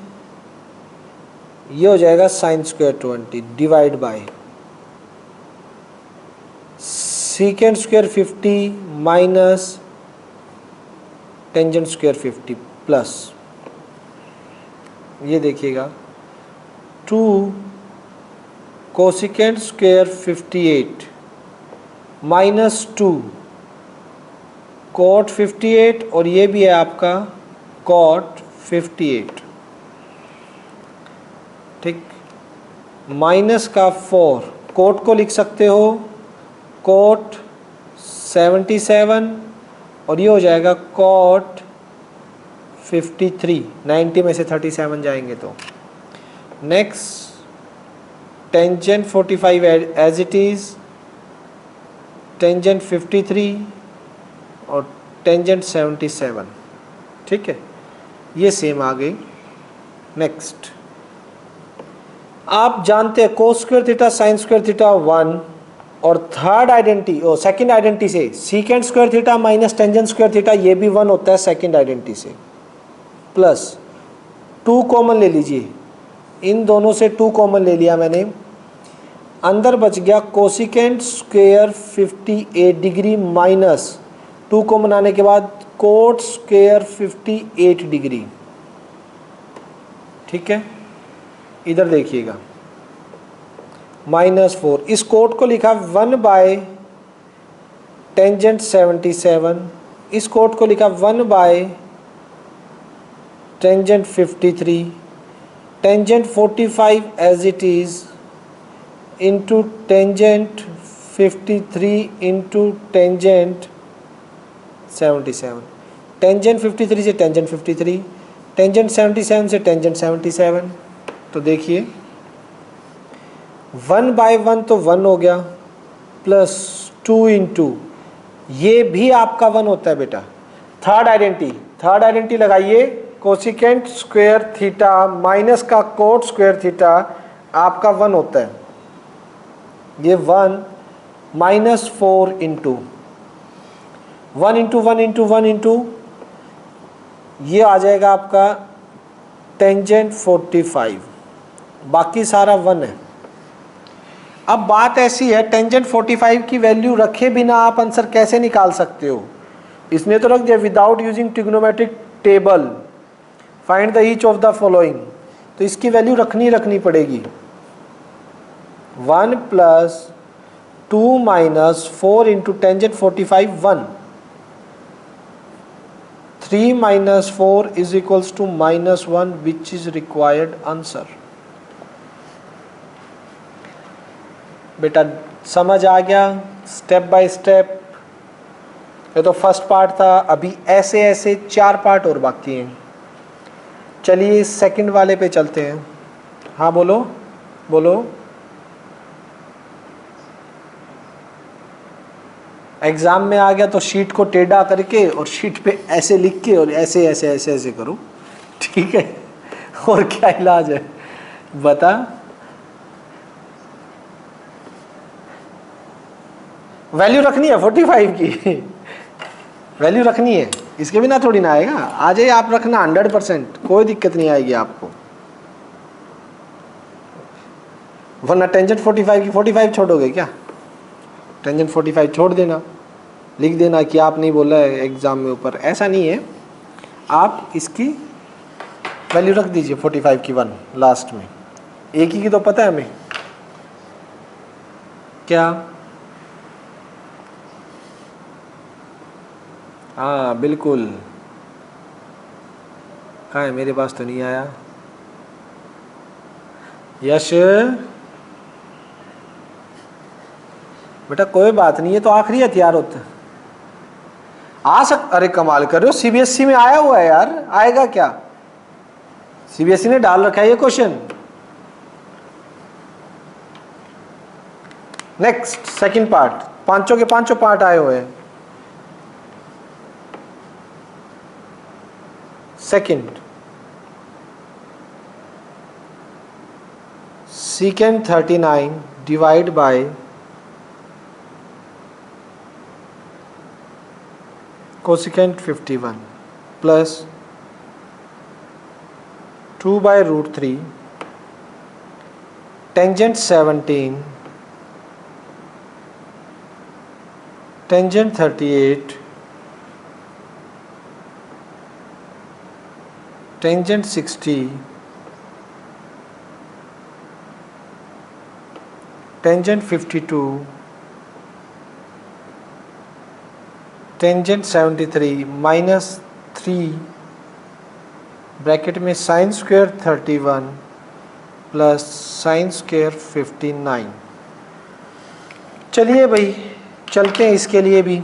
ये हो जाएगा sine square 20 divide by secant square 50 minus tangent square 50 plus, ये देखिएगा 2 कोसिकेंट स्क्वायर 58 माइनस 2 कॉट 58 और ये भी है आपका कॉट 58। ठीक, माइनस का 4 कोट को लिख सकते हो कोट 77 और ये हो जाएगा कॉट 53। 90 में से 37 जाएंगे तो next tangent 45 as it is, tangent 53 और टेंजेंट 77। ठीक है, ये सेम आ गई। नेक्स्ट, आप जानते हैं कोस square theta sine square theta 1 और थर्ड आइडेंटिटी और सेकंड आइडेंटिटी से secant square theta minus tangent square theta, ये भी 1 होता है सेकंड आइडेंटिटी से। प्लस 2 कॉमन ले लीजिए, इन दोनों से 2 कॉमन ले लिया मैंने, अंदर बच गया cosecant square 58 degree minus 2 common आने के बाद कोट स्क्वायर 58 डिग्री। ठीक है, इधर देखिएगा -4, इस कोट को लिखा 1 बाय टेंजेंट 77, इस कोट को लिखा 1 by tangent 53, tangent 45 as it is into tangent 53 into tangent 77। Tangent 53 से टेंजेंट 53, टेंजेंट 77 से टेंजेंट 77। तो देखिए 1/1 तो 1 हो गया, प्लस 2 इंटू ये भी आपका 1 होता है बेटा। थर्ड आइडेंटिटी लगाइए, कोसिकेंट स्क्वायर थीटा माइनस का कोट स्क्वायर थीटा आपका 1 होता है। ये 1 minus 4 into 1 into 1 into 1 into ये आ जाएगा आपका टेंजेंट 45, बाकी सारा 1 है। अब बात ऐसी है, टेंजेंट 45 की वैल्यू रखे बिना आप आंसर कैसे निकाल सकते हो? इसने तो रख दिया without using trigonometric table find the each of the following, तो इसकी वैल्यू रखनी पड़ेगी। 1 plus 2 minus 4 into tangent 45 1, 3 minus 4 is equals to -1 which is required answer. बेटा समझ आ गया स्टेप बाय स्टेप? ये तो फर्स्ट पार्ट था, अभी ऐसे ऐसे 4 पार्ट और बाकी हैं। चलिए सेकंड वाले पे चलते हैं। हाँ बोलो बोलो। एग्जाम में आ गया तो शीट को टेढ़ा करके और शीट पे ऐसे लिख के और ऐसे ऐसे ऐसे ऐसे करो, ठीक है? और क्या इलाज है बता? वैल्यू रखनी है 45 की वैल्यू रखनी है, इसके बिना थोड़ी ना आएगा। आ जाइए आप रखना 100%, कोई दिक्कत नहीं आएगी आपको। वरना टेंजेंट 45 की 45 छोड़ोगे क्या? टेंजेंट 45 छोड़ देना, लिख देना कि आप नहीं बोला है एग्जाम में ऊपर, ऐसा नहीं है। आप इसकी वैल्यू रख दीजिए 45 की 1 लास्ट में। एक ही की तो पता है हमें क्या? हाँ बिल्कुल। कहाँ है? मेरे पास तो नहीं आया। यश बेटा कोई बात नहीं है, तो आखिरी हथियार होता अरे कमाल कर रहे हो, सीबीएसई में आया हुआ है यार, आएगा क्या? सीबीएसई ने डाल रखा है ये क्वेश्चन। नेक्स्ट सेकंड पार्ट, पांचों के पांचों पार्ट आए हुए हैं। Second, secant 39 divide by cosecant 51 plus 2/√3 tangent 17 tangent 38 tangent 60 tangent 52 tangent 73 -3 bracket में sine square 31 plus sine square 59। चलिए भाई चलते हैं इसके लिए भी।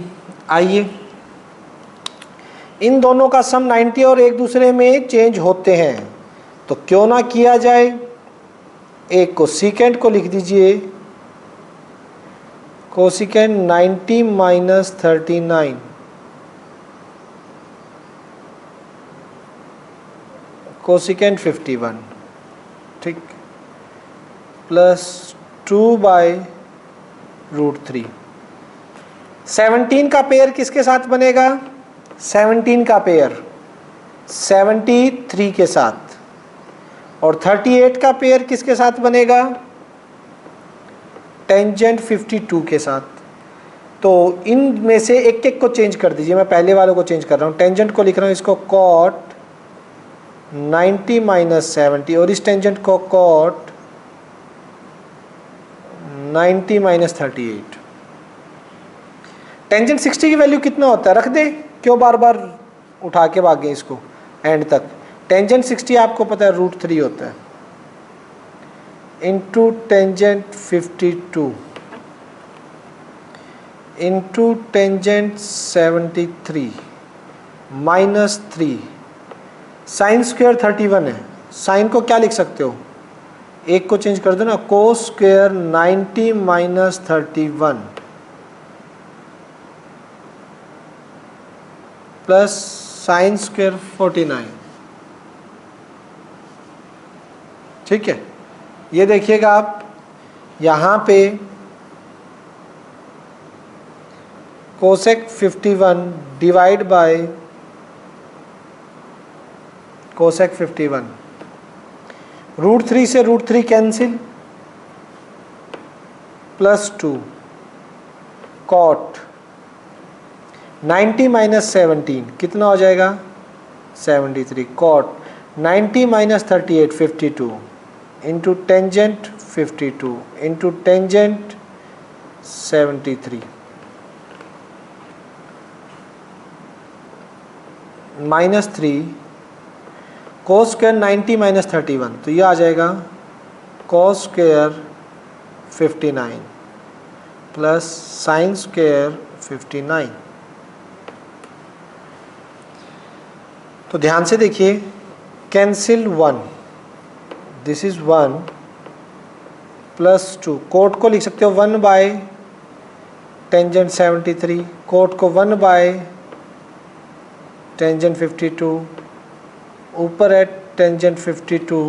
आइए, इन दोनों का सम 90 और एक दूसरे में चेंज होते हैं, तो क्यों ना किया जाए। एक को सीकेंट को लिख दीजिए, कोसिकेंट 90 माइनस 39 कोसिकेंट 51, ठीक, प्लस 2/√3। 17 का पेयर किसके साथ बनेगा? 17 का पेयर 73 के साथ, और 38 का पेयर किसके साथ बनेगा? टेंजेंट 52 के साथ। तो इन में से एक एक को चेंज कर दीजिए। मैं पहले वालों को चेंज कर रहा हूँ। टेंजेंट को लिख रहा हूँ इसको कॉट 90 माइनस 70, और इस टेंजेंट को कॉट 90 माइनस 38। टेंजेंट 60 की वैल्यू कितना होता है? रख दे, क्यों बार बार उठा के भागे इसको एंड तक। टेंजेंट 60 आपको पता है √3 होता है, into tangent 52 into tangent 73 -3, sign square 31 है, साइन को क्या लिख सकते हो, एक को चेंज कर दो ना, कोस square 90 minus 31 plus sine square 49। ठीक है, ये देखिएगा आप यहाँ पे कोसेक 51 डिवाइड बाय कोसेक 51, √3 से √3 कैंसिल, +2 कॉट 90 माइनस 17 कितना हो जाएगा 73, cot 90 minus 38 52 into tangent 52 into tangent 73 -3 cos square 90 minus 31, तो ये आ जाएगा cos square 59 plus sine square 59। तो ध्यान से देखिए, कैंसिल 1, दिस इज 1 +2, कोट को लिख सकते हो 1 बाय टेंजेंट 73, कोट को 1 बाय टेंजेंट 52, ऊपर है टेंजेंट 52,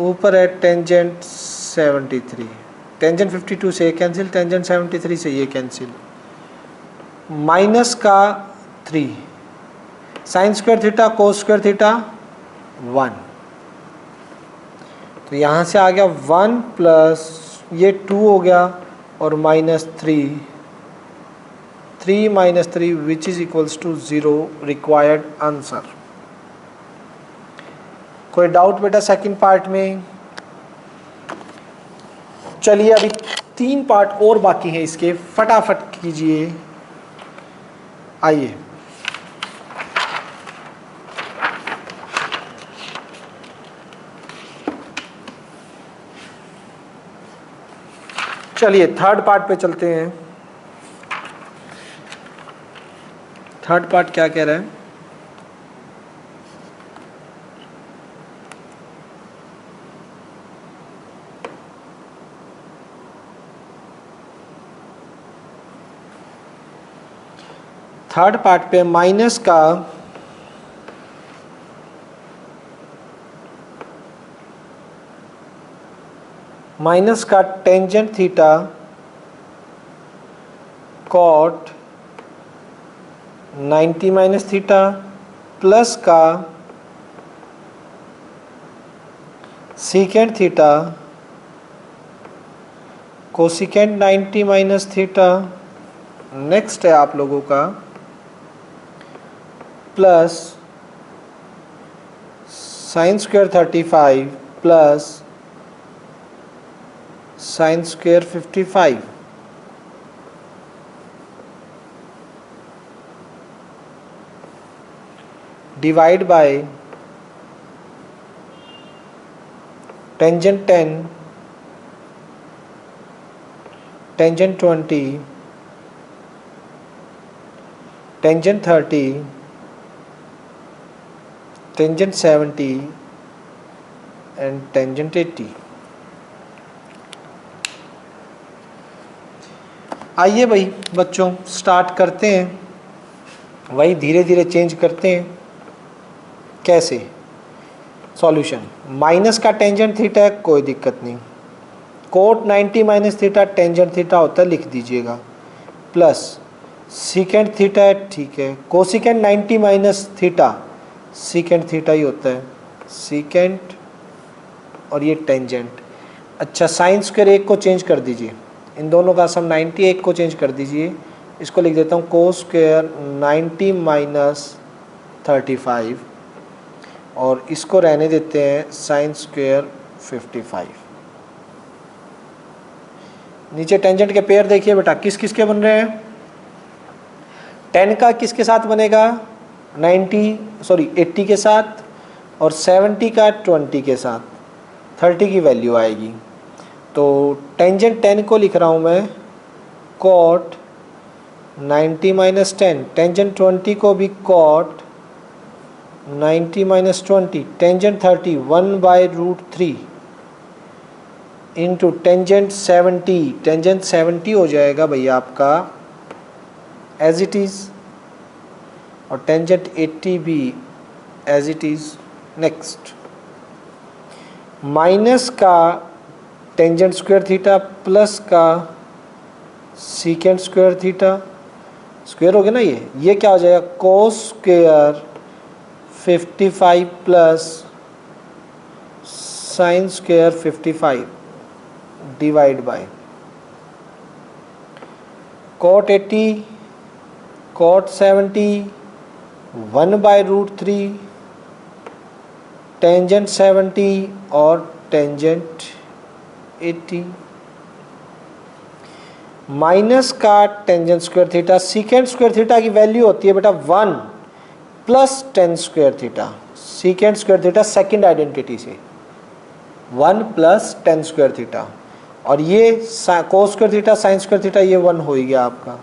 ऊपर है टेंजेंट 73, टेंजेंट 52 से ये कैंसिल, टेंजेंट 73 से ये कैंसिल, माइनस का 3, sign square theta cos square theta 1, तो यहाँ से आ गया 1 प्लस ये 2 हो गया और -3, 3 minus 3 which is equals to 0, required answer. कोई डाउट बेटा सेकंड पार्ट में? चलिए अभी 3 पार्ट और बाकी हैं इसके, फटाफट कीजिए। आइए चलिए थर्ड पार्ट पे चलते हैं। थर्ड पार्ट क्या कह रहा है? थर्ड पार्ट पे माइनस का tangent theta cot 90 minus theta plus का secant theta cosecant 90 minus theta. Next है आप लोगों का plus sine square 35 plus sine square 55 divide by tangent 10 tangent 20 tangent 30 tangent 70 and tangent 80। आइए भाई बच्चों स्टार्ट करते हैं, वही धीरे धीरे चेंज करते हैं। कैसे? सॉल्यूशन, माइनस का टेंजेंट थीटा है, कोई दिक्कत नहीं, cot 90 minus theta tangent theta होता है, लिख दीजिएगा, प्लस सीकेंट थीटा है, ठीक है, cosecant 90 minus theta secant theta ही होता है, सीकेंट और ये टेंजेंट। अच्छा, साइन स्क्वायर एक को चेंज कर दीजिए, इन दोनों का सम 90, एक को चेंज कर दीजिए, इसको लिख देता हूँ कोस स्क्वायर 90 माइनस 35 और इसको रहने देते हैं साइन स्क्वायर 55। नीचे टेंजेंट के पेयर देखिए बेटा, किस किस के बन रहे हैं? 10 का किसके साथ बनेगा? 80 के साथ, और 70 का 20 के साथ, 30 की वैल्यू आएगी। तो टेंजेंट 10 को लिख रहा हूँ मैं कॉट 90 माइनस 10, टेंजेंट 20 को भी cot 90 minus 20, tangent 30 1/√3 into tangent 70, tangent 70 हो जाएगा भैया आपका एज इट इज़, और टेंजेंट 80 भी as it is. Next, minus का टेंजेंट स्क्वायर थीटा प्लस का सीकेंट स्क्वायर थीटा, स्क्वायर हो गया ना, ये क्या हो जाएगा cos square 55 plus sine square 55 divide by cot 80 cot 70 1/√3 tangent 70 और टेंजेंट 80। माइनस का tangent square theta, secant square theta की वैल्यू होती है बेटा 1 plus tan square theta, secant square theta second identity से 1 प्लस टेन स्क्वायर थीटा, और ये कोस square theta sine square theta ये 1 हो ही गया आपका।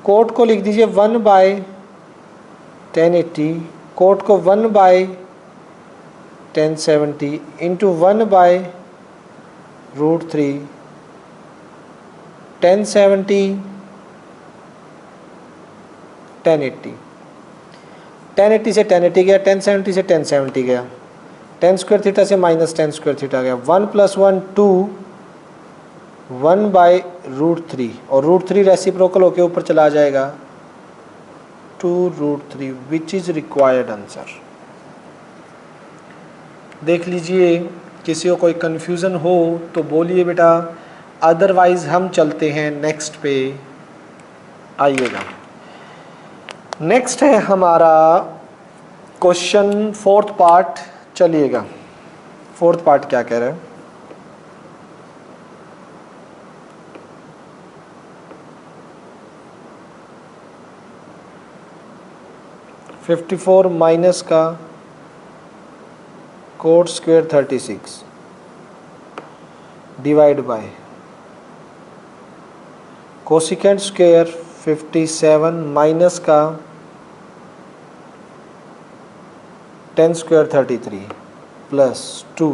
कोट को लिख दीजिए 1/1080, कोट को 1/1070 इंटू 1/√3 1070 1080, 1080 से 1080 गया, 1070 से 1070 गया, 10 स्क्वायर थीटा से माइनस 10 स्क्वायर थीटा गया, 1 + 1 2 1/√3 और √3 रेसिप्रोकल होके ऊपर चला जाएगा 2√3 विच इज रिक्वायर्ड आंसर। देख लीजिए, किसी को कोई कन्फ्यूज़न हो तो बोलिए बेटा, अदरवाइज हम चलते हैं नेक्स्ट पे। आइएगा, नेक्स्ट है हमारा क्वेश्चन फोर्थ पार्ट। चलिएगा, फोर्थ पार्ट क्या कह रहे हैं। (54) माइनस का cot square 36 divide by cosecant square 57 minus का tan square 33 plus 2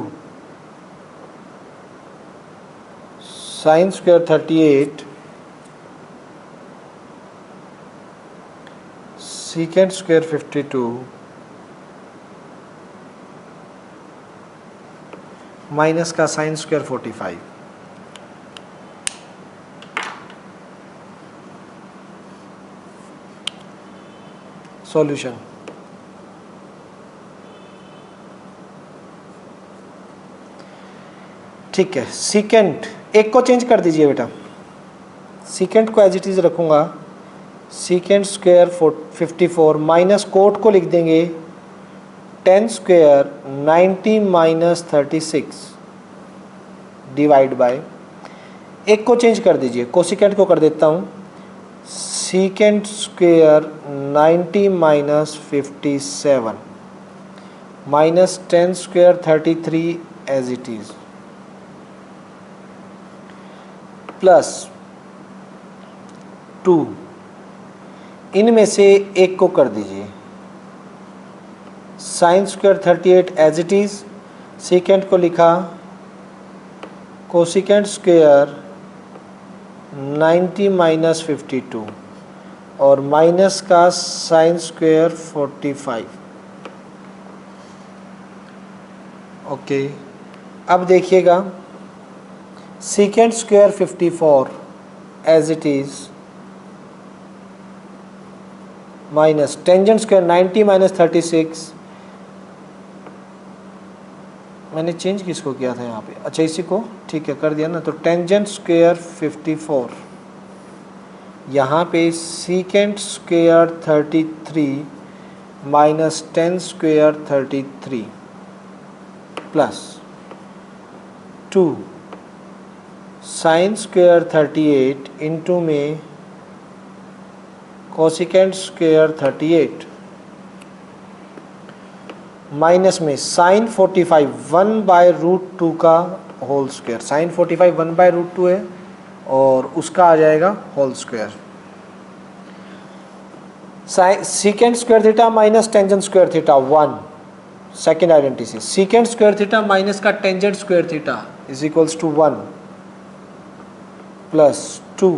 sine square 38 secant square 52 minus का साइन स्क्वायर 45। सॉल्यूशन, ठीक है। सीकेंट एक को चेंज कर दीजिए बेटा, सीकेंट को एज इट इज रखूंगा, सीकेंट स्क्वायर 54 माइनस कोट को लिख देंगे 10 स्क्वायर 90 माइनस 36 डिवाइड बाय, एक को चेंज कर दीजिए, कोसिकेंट को कर देता हूँ secant square 90 minus 57 minus 10 square 33 as it is plus 2, इनमें से एक को कर दीजिए sine square 38 as it is, secant को लिखा कोसिकेंट स्क्वायर 90 माइनस 52 और माइनस का साइन स्क्वायर 45। ओके, अब देखिएगा secant square 54 as it is minus tangent square 90 minus 36, मैंने चेंज किसको किया था यहाँ पे, अच्छा इसी को, ठीक है कर दिया ना, तो टेंजेंट स्क्वायर 54 यहाँ पे secant square 33 minus 10 square 33 plus 2 sine square 38 into में कोसिकेंट स्क्वायर 38 माइनस में साइन 45 1/√2 का होल स्क्वायर, साइन 45 1/√2 है और उसका आ जाएगा whole square. Secant square theta minus tangent square theta 1, second identity. Secant square theta minus का tangent square theta is equals to 1 plus 2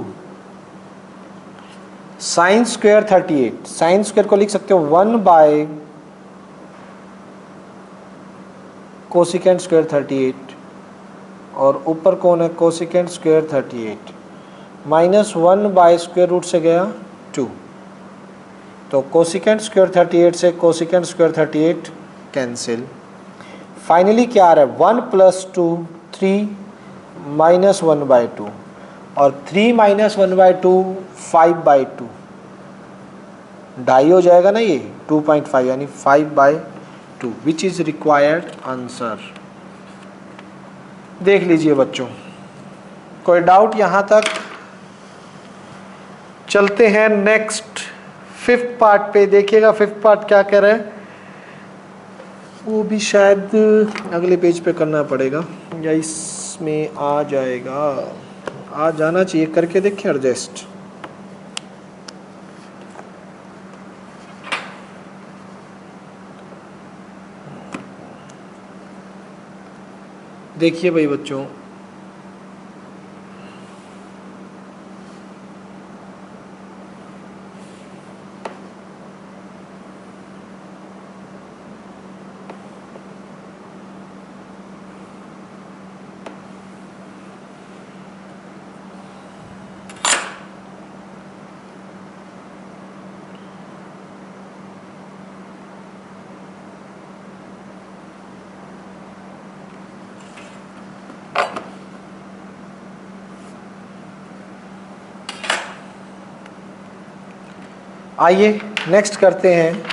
sine square 38। Sine square को लिख सकते हो 1 बाय कोसिकेंट स्क्वायर 38 और ऊपर कौन है cosecant square 38 minus 1 by square root से गया 2, तो कोसिकेंट स्क्वायर 38 से कोसिकेंट स्क्वायर 38 कैंसिल। फाइनली क्या आ रहा है 1 प्लस 2 3 माइनस 1 बाय 2 और 3 माइनस 1 बाय 2 5 बाय 2, ढाई हो जाएगा ना ये 2.5 यानी 5 by 2 which is required answer. देख लीजिए बच्चों, कोई डाउट यहाँ तक? चलते हैं नेक्स्ट 5th पार्ट पे। देखिएगा 5th पार्ट क्या कह रहा है, वो भी शायद अगले पेज पे करना पड़ेगा या इसमें आ जाएगा, आ जाना चाहिए। करके देखें एडजस्ट। देखिए भाई बच्चों, आइए नेक्स्ट करते हैं।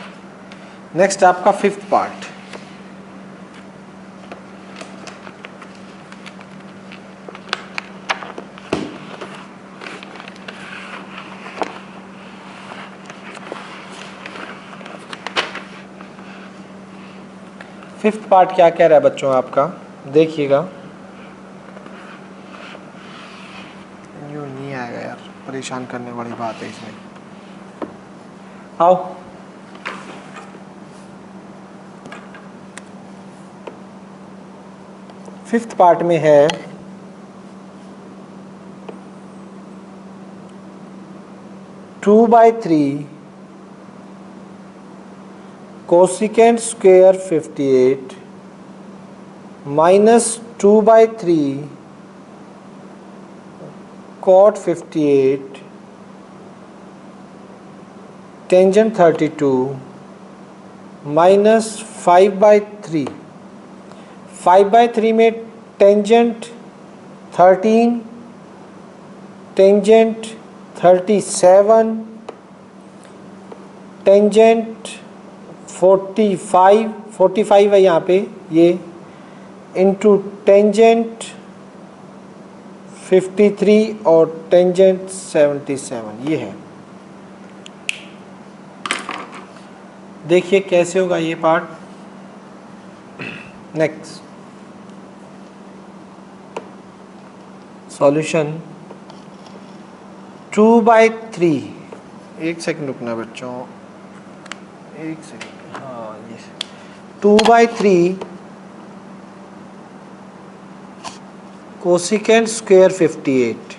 नेक्स्ट आपका 5th पार्ट। फिफ्थ पार्ट क्या कह रहा है बच्चों आपका, देखिएगा। यूँ नहीं आएगा यार, परेशान करने वाली बात है इसमें। आओ फिफ्थ पार्ट में है two by three cosecant square 58 minus 2 by 3 cot 58 tangent 32 minus 5 by 3। 5 by 3 में टेंजेंट 13 टेंजेंट 37 टेंजेंट 45 है यहाँ पे ये, इंटू टेंजेंट 53 और टेंजेंट 77 ये है। देखिए कैसे होगा ये पार्ट। Next solution 2/3। एक सेकंड रुकना बच्चों, एक सेकंड। हाँ ये 2/3 कोसिकेंट स्क्वायर 58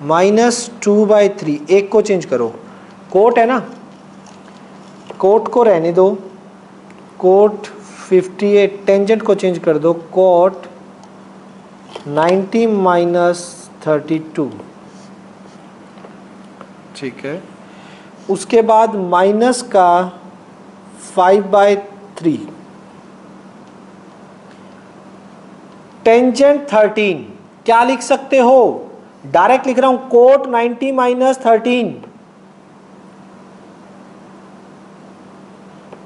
माइनस 2/3। एक को चेंज करो, कोट है ना, कोट को रहने दो, कोट 58 टेंजेंट को चेंज कर दो, कोट 90 माइनस 32। ठीक है, उसके बाद माइनस का 5/3 टेंजेंट 13। क्या लिख सकते हो, डायरेक्ट लिख रहा हूं, कोट 90 माइनस 13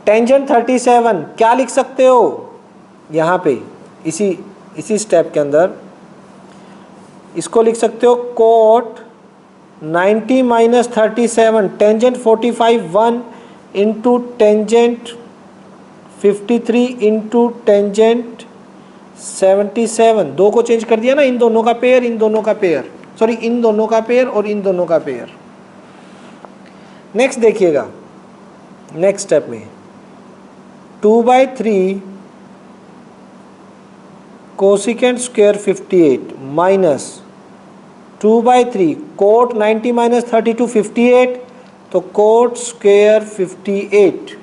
टेंजेंट 37। क्या लिख सकते हो यहां पे, इसी स्टेप के अंदर इसको लिख सकते हो, cot 90 minus 37 tangent 45 1 into tangent 53 into tangent 77। दो को चेंज कर दिया ना, इन दोनों का पेयर, इन दोनों का पेयर। सॉरी इन दोनों का पेयर और इन दोनों का पेयर। नेक्स्ट देखिएगा, नेक्स्ट स्टेप में 2/3 cosecant square 58 minus 2/3 cot 90 minus 32 58, तो कोट स्क्वायर 58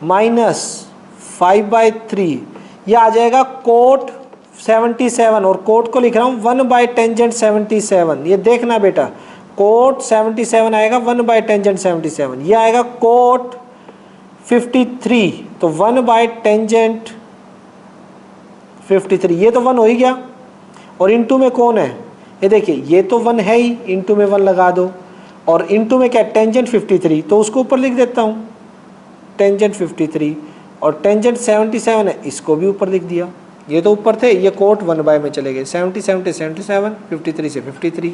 माइनस 5/3, यह आ जाएगा कोट 77 और कोट को लिख रहा हूं 1/टेंजेंट 77। ये देखना बेटा, कोट 77 आएगा 1/टेंजेंट 77, ये आएगा कोट 53 तो 1/टेंजेंट 53, ये तो 1 हो ही गया। और इनटू में कौन है, ये देखिए ये तो 1 है ही, इनटू में 1 लगा दो, और इनटू में क्या टेंजेंट 53, तो उसको ऊपर लिख देता हूं टेंजेंट 53, और टेंजेंट 77 है, इसको भी ऊपर लिख दिया। ये तो ऊपर थे, ये कोट 1/, में चले गए, 77 से 77, 53 से 53।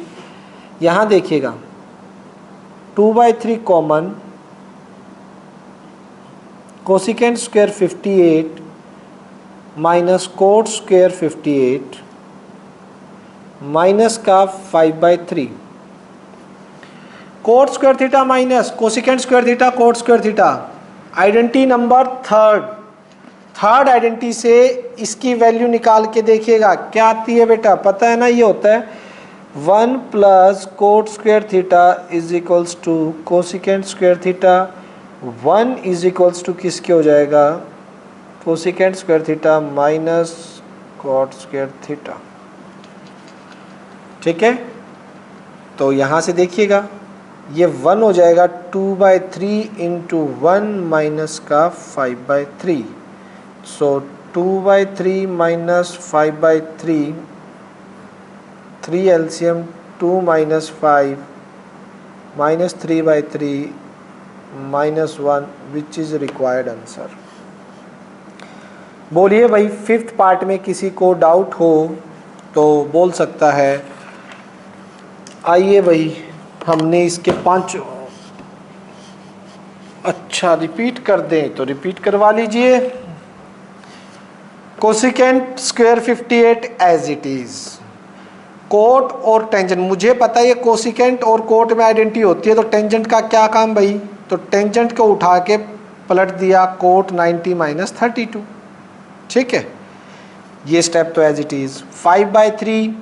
यहाँ देखिएगा 2/3 common, cosecant square 58 minus cot square 58 minus का 5/3, coat square theta minus cosecant square theta coat square theta. Identity number third identity से इसकी वैल्यू निकाल के देखिएगा क्या आती है बेटा, पता है ना, ये होता है 1 plus cot square theta is equals to cosecant square theta, 1 is equals to किसके हो जाएगा, cosecant square theta minus cot square theta. ठीक है, तो यहाँ से देखिएगा ये 1 हो जाएगा 2/3 इंटू 1 माइनस का 5/3, सो 2/3 minus 5/3, 3 LCM 2 minus 5 minus 3/3 minus 1 which is required answer. बोलिए भाई, 5th पार्ट में किसी को डाउट हो तो बोल सकता है। आइए भाई, हमने इसके 5, अच्छा रिपीट कर दें तो रिपीट करवा लीजिए। Cosecant square 58 as it is, cot और टेंजेंट, मुझे पता है ये कोसिकेंट और कोट में आइडेंटिटी होती है, तो टेंजेंट का क्या काम भाई, तो टेंजेंट को उठा के पलट दिया कोट 90 माइनस 32। ठीक है, ये स्टेप तो एज इट इज। 5/3,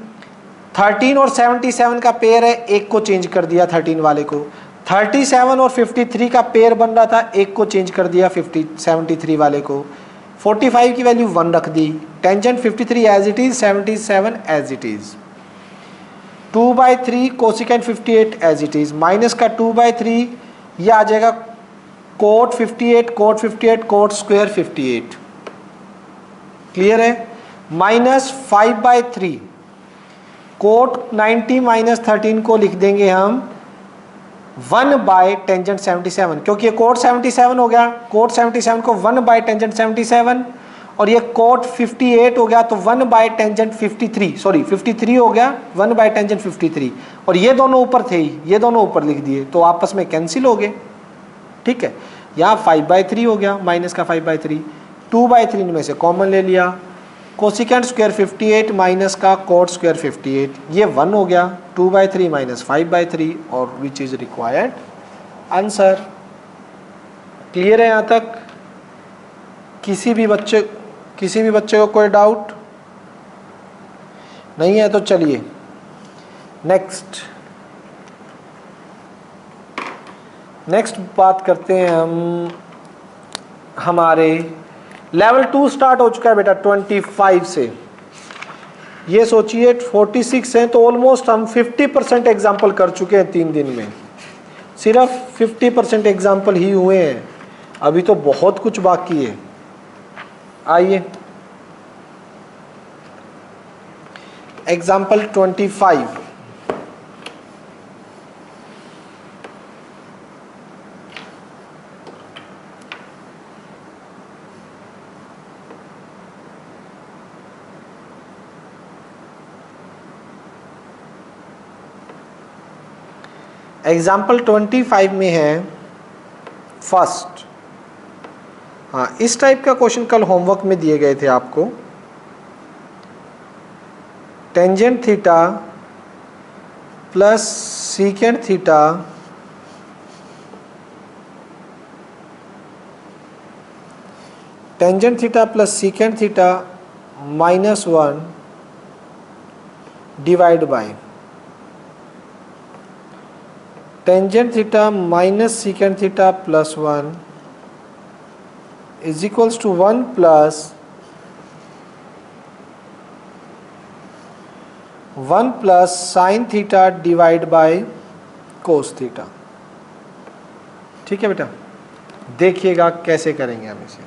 13 और 77 का पेयर है, एक को चेंज कर दिया 13 वाले को, 37 और 53 का पेयर बन रहा था, एक को चेंज कर दिया 73 वाले को, 45 की वैल्यू 1 रख दी, tangent 53 as it is, 77 as it is, 2/3 cosecant 58 as it is, minus का 2/3, ये आ जाएगा cot 58 cot 58 cot square 58। Clear है, माइनस 5/3 कोट 90 माइनस 13 को लिख देंगे हम 1/टेंजेंट 77, क्योंकि ये कोट 77 हो गया, कोट 77 को 1/टेंजेंट 77, और ये कोट 58 हो गया तो 1/टेंजेंट 53, सॉरी 53 हो गया 1/टेंजेंट 53, और ये दोनों ऊपर थे ही, ये दोनों ऊपर लिख दिए तो आपस में कैंसिल हो गए। ठीक है, यहाँ 5/3 हो गया माइनस का 5/3, 2/3 में से कॉमन ले लिया, कोसिकेंट स्क्वायर 58 माइनस का कोट स्क्वायर 58, ये 1 हो गया, 2/3 माइनस 5/3, और विच इज रिक्वायर्ड आंसर। क्लियर है यहाँ तक? किसी भी बच्चे को कोई डाउट नहीं है तो चलिए नेक्स्ट बात करते हैं हम। हमारे लेवल 2 स्टार्ट हो चुका है बेटा 25 से, ये सोचिए 46 है, तो ऑलमोस्ट हम 50% एग्जाम्पल कर चुके हैं 3 दिन में, सिर्फ 50% एग्जाम्पल ही हुए हैं, अभी तो बहुत कुछ बाकी है। आइए एग्जाम्पल 25, एग्जाम्पल 25 में है फर्स्ट। हाँ, इस टाइप का क्वेश्चन कल होमवर्क में दिए गए थे आपको। Tangent theta plus secant theta tangent theta plus secant theta -1 divide by tangent theta minus secant theta plus 1 is equals to 1 plus sine theta divide by cos theta. ठीक है बेटा, देखिएगा कैसे करेंगे हम इसे।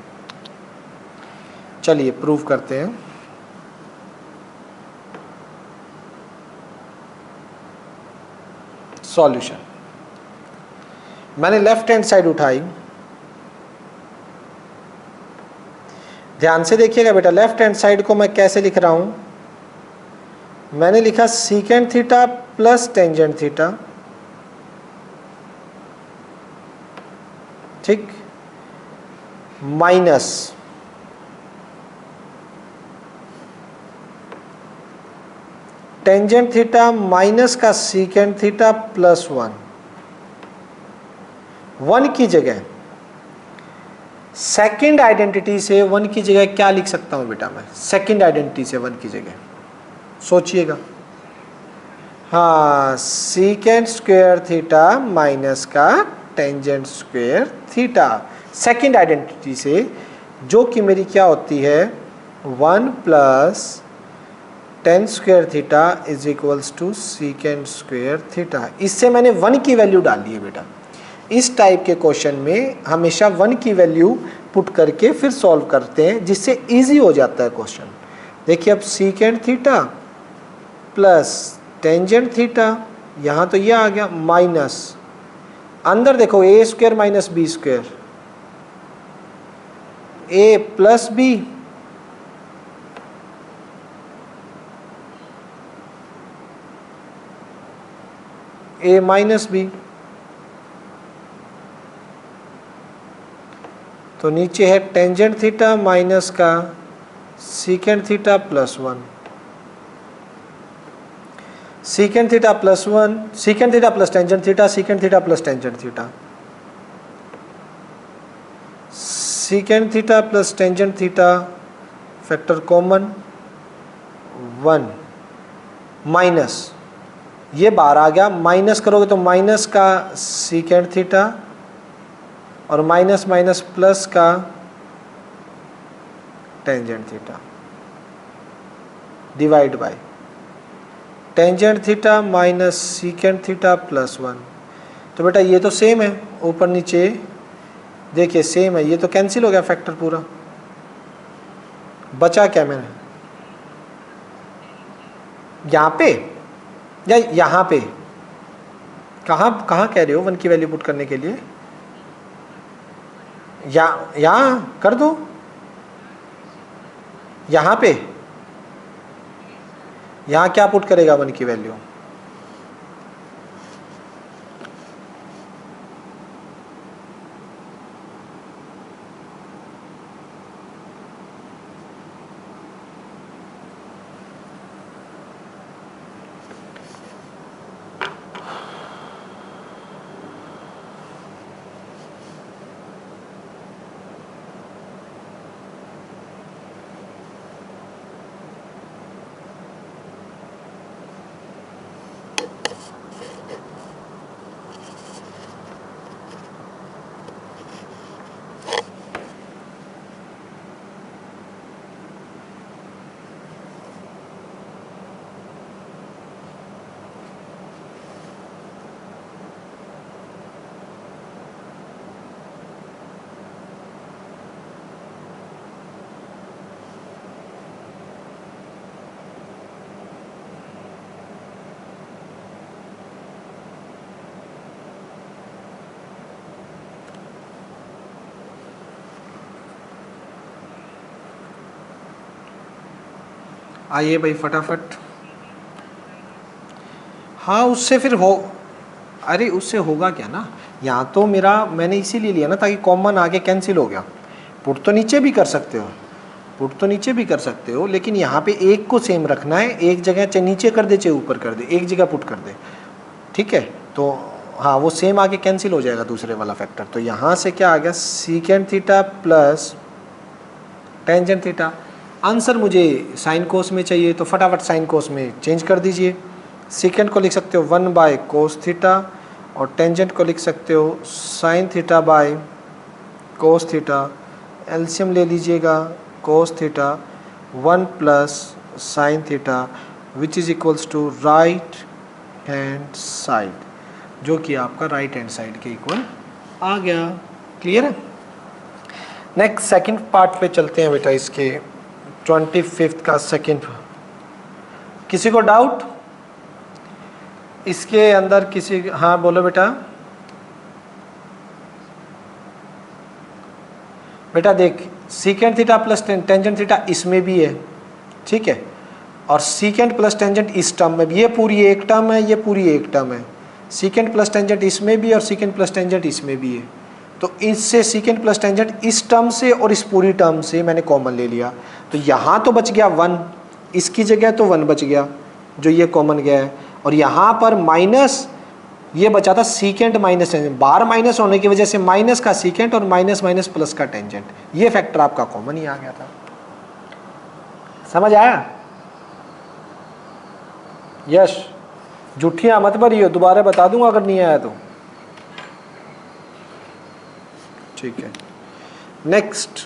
चलिए प्रूव करते हैं। सॉल्यूशन, मैंने लेफ्ट हैंड साइड उठाई, ध्यान से देखिएगा बेटा। लेफ्ट हैंड साइड को मैं कैसे लिख रहा हूं, मैंने लिखा secant theta plus tangent theta, ठीक, माइनस टेंजेंट थीटा माइनस का सीकेंट थीटा प्लस 1 की जगह सेकंड आइडेंटिटी से 1 की जगह क्या लिख सकता हूं बेटा मैं? सेकंड आइडेंटिटी से 1 की जगह सोचिएगा। हाँ, सीकेंट स्क्वायर थीटा माइनस का tangent square theta, second identity से, जो कि मेरी क्या होती है 1 plus tan square theta is equals to secant square theta. इससे मैंने 1 की वैल्यू डाली है बेटा। इस टाइप के क्वेश्चन में हमेशा 1 की वैल्यू पुट करके फिर सॉल्व करते हैं, जिससे इजी हो जाता है क्वेश्चन। देखिए अब secant theta plus tangent theta, यहाँ तो ये आ गया, माइनस अंदर देखो ए square minus B square, A plus B A minus B, तो नीचे है टेंजेंट थीटा माइनस का secant theta plus 1, secant theta plus 1, secant theta plus tangent theta, secant theta plus tangent theta, secant theta plus tangent theta, factor common 1, minus ये बाहर आ गया, minus करोगे तो minus का सीकेंट थीटा और minus minus plus का tangent theta divide by tangent theta minus secant theta plus 1। तो बेटा ये तो सेम है, ऊपर नीचे देखिए सेम है, ये तो कैंसिल हो गया फैक्टर पूरा। बचा क्या मैंने यहाँ पे या यहाँ पे? कहाँ कह रहे हो 1 की वैल्यू पुट करने के लिए? यहाँ कर दो, यहाँ पे, यहाँ क्या पुट करेगा 1 की वैल्यू? आइए भाई फटाफट। हाँ उससे फिर हो, अरे उससे होगा क्या ना, यहाँ तो मेरा मैंने इसीलिए लिया ना ताकि कॉमन आगे कैंसिल हो गया। पुट तो नीचे भी कर सकते हो, पुट तो नीचे भी कर सकते हो, लेकिन यहाँ पे एक को सेम रखना है, एक जगह चाहे नीचे कर दे चाहे ऊपर कर दे, एक जगह पुट कर दे, ठीक है। तो हाँ वो सेम आके कैंसिल हो जाएगा दूसरे वाला फैक्टर। तो यहाँ से क्या आ गया, secant theta plus tangent theta. Answer मुझे साइन कोस में चाहिए, तो फटाफट साइन कोस में चेंज कर दीजिए। सीकेंट को लिख सकते हो 1/cos थीटा और टेंजेंट को लिख सकते हो sine theta by cos theta. LCM ले लीजिएगा, cos theta 1 plus sine theta which is equals to right hand side, जो कि आपका राइट हैंड साइड के इक्वल आ गया। क्लियर है। नेक्स्ट सेकंड पार्ट पे चलते हैं बेटा, इसके 25th का सेकंड। किसी को डाउट इसके अंदर? किसी, हाँ बोलो बेटा। बेटा देख, secant theta plus tangent theta इसमें भी है, ठीक है, और सीकेंट प्लस टेंजेंट इस टर्म में भी, ये पूरी एक टर्म है, ये पूरी एक टर्म है। सीकेंट प्लस टेंजेंट इसमें भी और सीकेंट प्लस टेंजेंट इसमें भी है। तो इससे सीकेंट प्लस टेंजेंट इस टर्म से और इस पूरी टर्म से मैंने कॉमन ले लिया, तो यहाँ तो बच गया 1, इसकी जगह तो 1 बच गया जो ये कॉमन गया है, और यहाँ पर माइनस ये बचा था सीकेंट माइनस टेंजेंट, बार माइनस होने की वजह से माइनस का सीकेंट और माइनस माइनस प्लस का टेंजेंट, ये फैक्टर आपका कॉमन ही आ गया था। समझ आया? यश, झूठियां मत भरियो, दोबारा बता दूंगा अगर नहीं आया तो, ठीक है। नेक्स्ट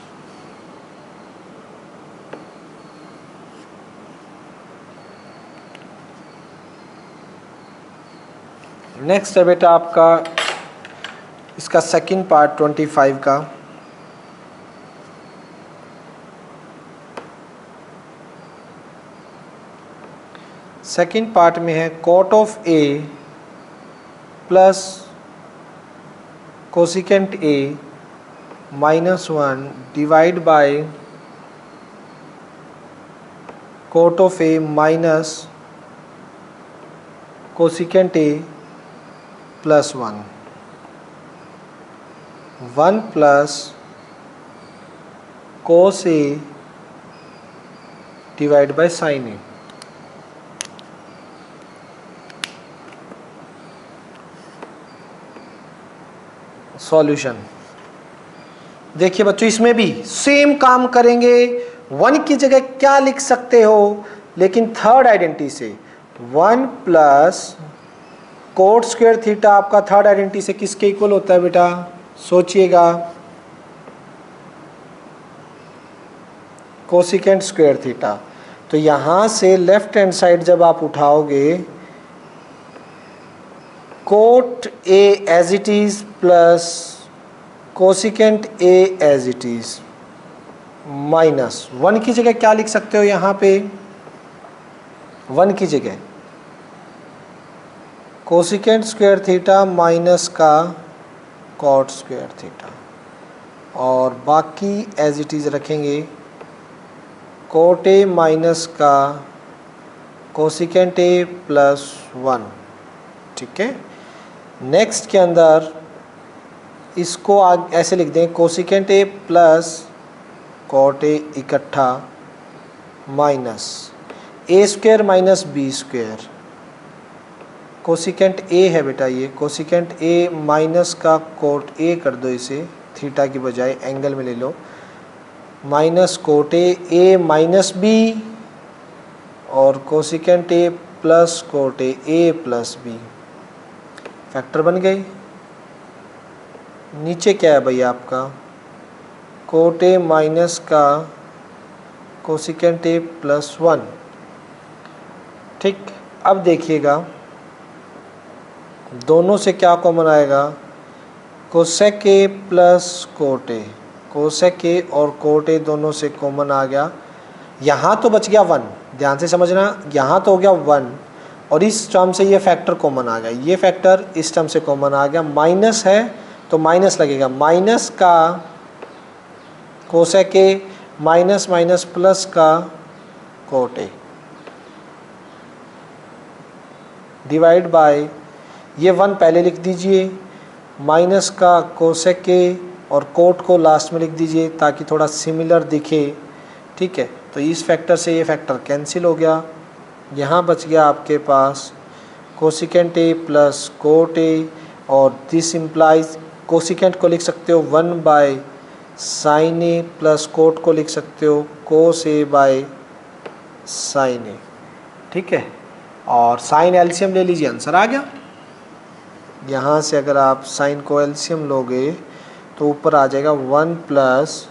है बेटा आपका इसका सेकंड पार्ट 25 का। सेकंड पार्ट में है cot of A plus cosecant A -1 divide by cot of A minus cosecant A plus 1 plus cos A divide by sine A. Solution देखिए बच्चों, इसमें भी सेम काम करेंगे। 1 की जगह क्या लिख सकते हो, लेकिन थर्ड आइडेंटिटी से 1 प्लस कोट स्क्वायर थीटा आपका थर्ड आइडेंटिटी से किसके इक्वल होता है बेटा, सोचिएगा, कोसिकेंट स्क्वायर थीटा। तो यहां से लेफ्ट हैंड साइड जब आप उठाओगे, cot A as it is plus cosecant A as it is minus 1 की जगह क्या लिख सकते हो, यहां पे 1 की जगह कोसिकेंट स्क्वायर थीटा माइनस का कॉट स्क्वायर थीटा, और बाकी एज इट इज रखेंगे कोट ए माइनस का कोसिकेंट ए प्लस 1, ठीक है। नेक्स्ट के अंदर इसको ऐसे लिख दें, cosecant A plus cot A इकट्ठा minus A square minus B square, cosecant A है बेटा, ये कोसिकेंट ए माइनस का कोट ए कर दो, इसे थीटा की बजाय एंगल में ले लो, minus cot A minus B, और cosecant A plus cot A plus B, factor बन गए। नीचे क्या है भैया आपका, कोट ए माइनस का कोसिकेंट ए प्लस 1, ठीक। अब देखिएगा दोनों से क्या कॉमन आएगा, कोसेक ए प्लस कोट ए, कोसेक ए और कोट ए दोनों से कॉमन आ गया। यहाँ तो बच गया 1, ध्यान से समझना, यहाँ तो हो गया 1, और इस टर्म से ये फैक्टर कॉमन आ गया, ये फैक्टर इस टर्म से कॉमन आ गया, माइनस है तो माइनस लगेगा, माइनस का कोसेक ए माइनस माइनस प्लस का कोट ए डिवाइड बाय, ये 1 पहले लिख दीजिए, माइनस का कोसेक ए और कोट को लास्ट में लिख दीजिए ताकि थोड़ा सिमिलर दिखे, ठीक है, तो इस फैक्टर से ये फैक्टर कैंसिल हो गया, यहाँ बच गया आपके पास cosecant A plus cot A, और दिस इम्प्लाइज कोसिकेंट को लिख सकते हो 1 by sine A plus cot को लिख सकते हो कोस ए बाय साइन ए। ठीक है, और साइन एलसीएम ले लीजिए, आंसर आ गया। यहाँ से अगर आप साइन को एलसीएम लोगे तो ऊपर आ जाएगा 1 plus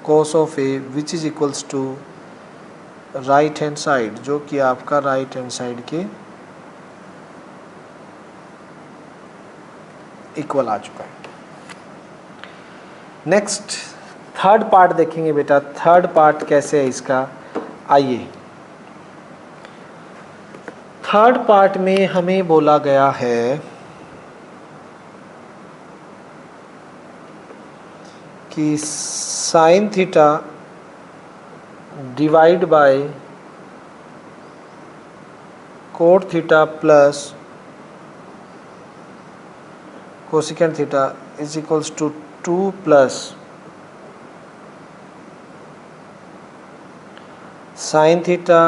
cos of A which is equals to right hand side, जो कि आपका राइट हैंड साइड के इक्वल आ चुका है। नेक्स्ट थर्ड पार्ट देखेंगे बेटा, थर्ड पार्ट कैसे है इसका। आइए, थर्ड पार्ट में हमें बोला गया है कि sine theta divide by cot theta plus cosecant theta is equals to 2 plus sine theta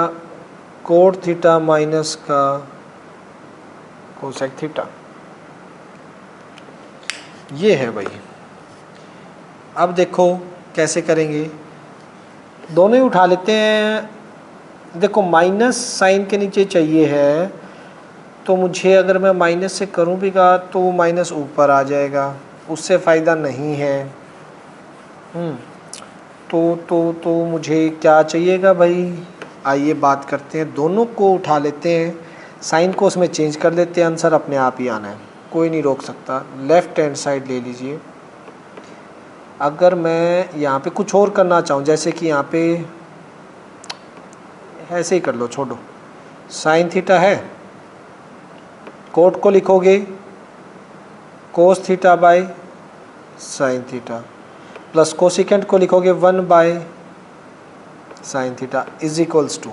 cot theta minus का कोसेक थीटा। ये है भाई। अब देखो कैसे करेंगे, दोनों ही उठा लेते हैं। देखो माइनस साइन के नीचे चाहिए है, तो मुझे अगर मैं माइनस से करूँ भी का तो वो माइनस ऊपर आ जाएगा, उससे फ़ायदा नहीं है। तो मुझे क्या चाहिएगा भाई, आइए बात करते हैं। दोनों को उठा लेते हैं, साइन को उसमें चेंज कर लेते हैं, आंसर अपने आप ही आना है, कोई नहीं रोक सकता। लेफ़्ट हैंड साइड ले लीजिए। अगर मैं यहाँ पे कुछ और करना चाहूँ, जैसे कि यहाँ पे ऐसे ही कर लो, छोड़ो। साइन थीटा है, कोट को लिखोगे cos theta by sine theta, plus cosecant को लिखोगे 1 by sine theta is equals to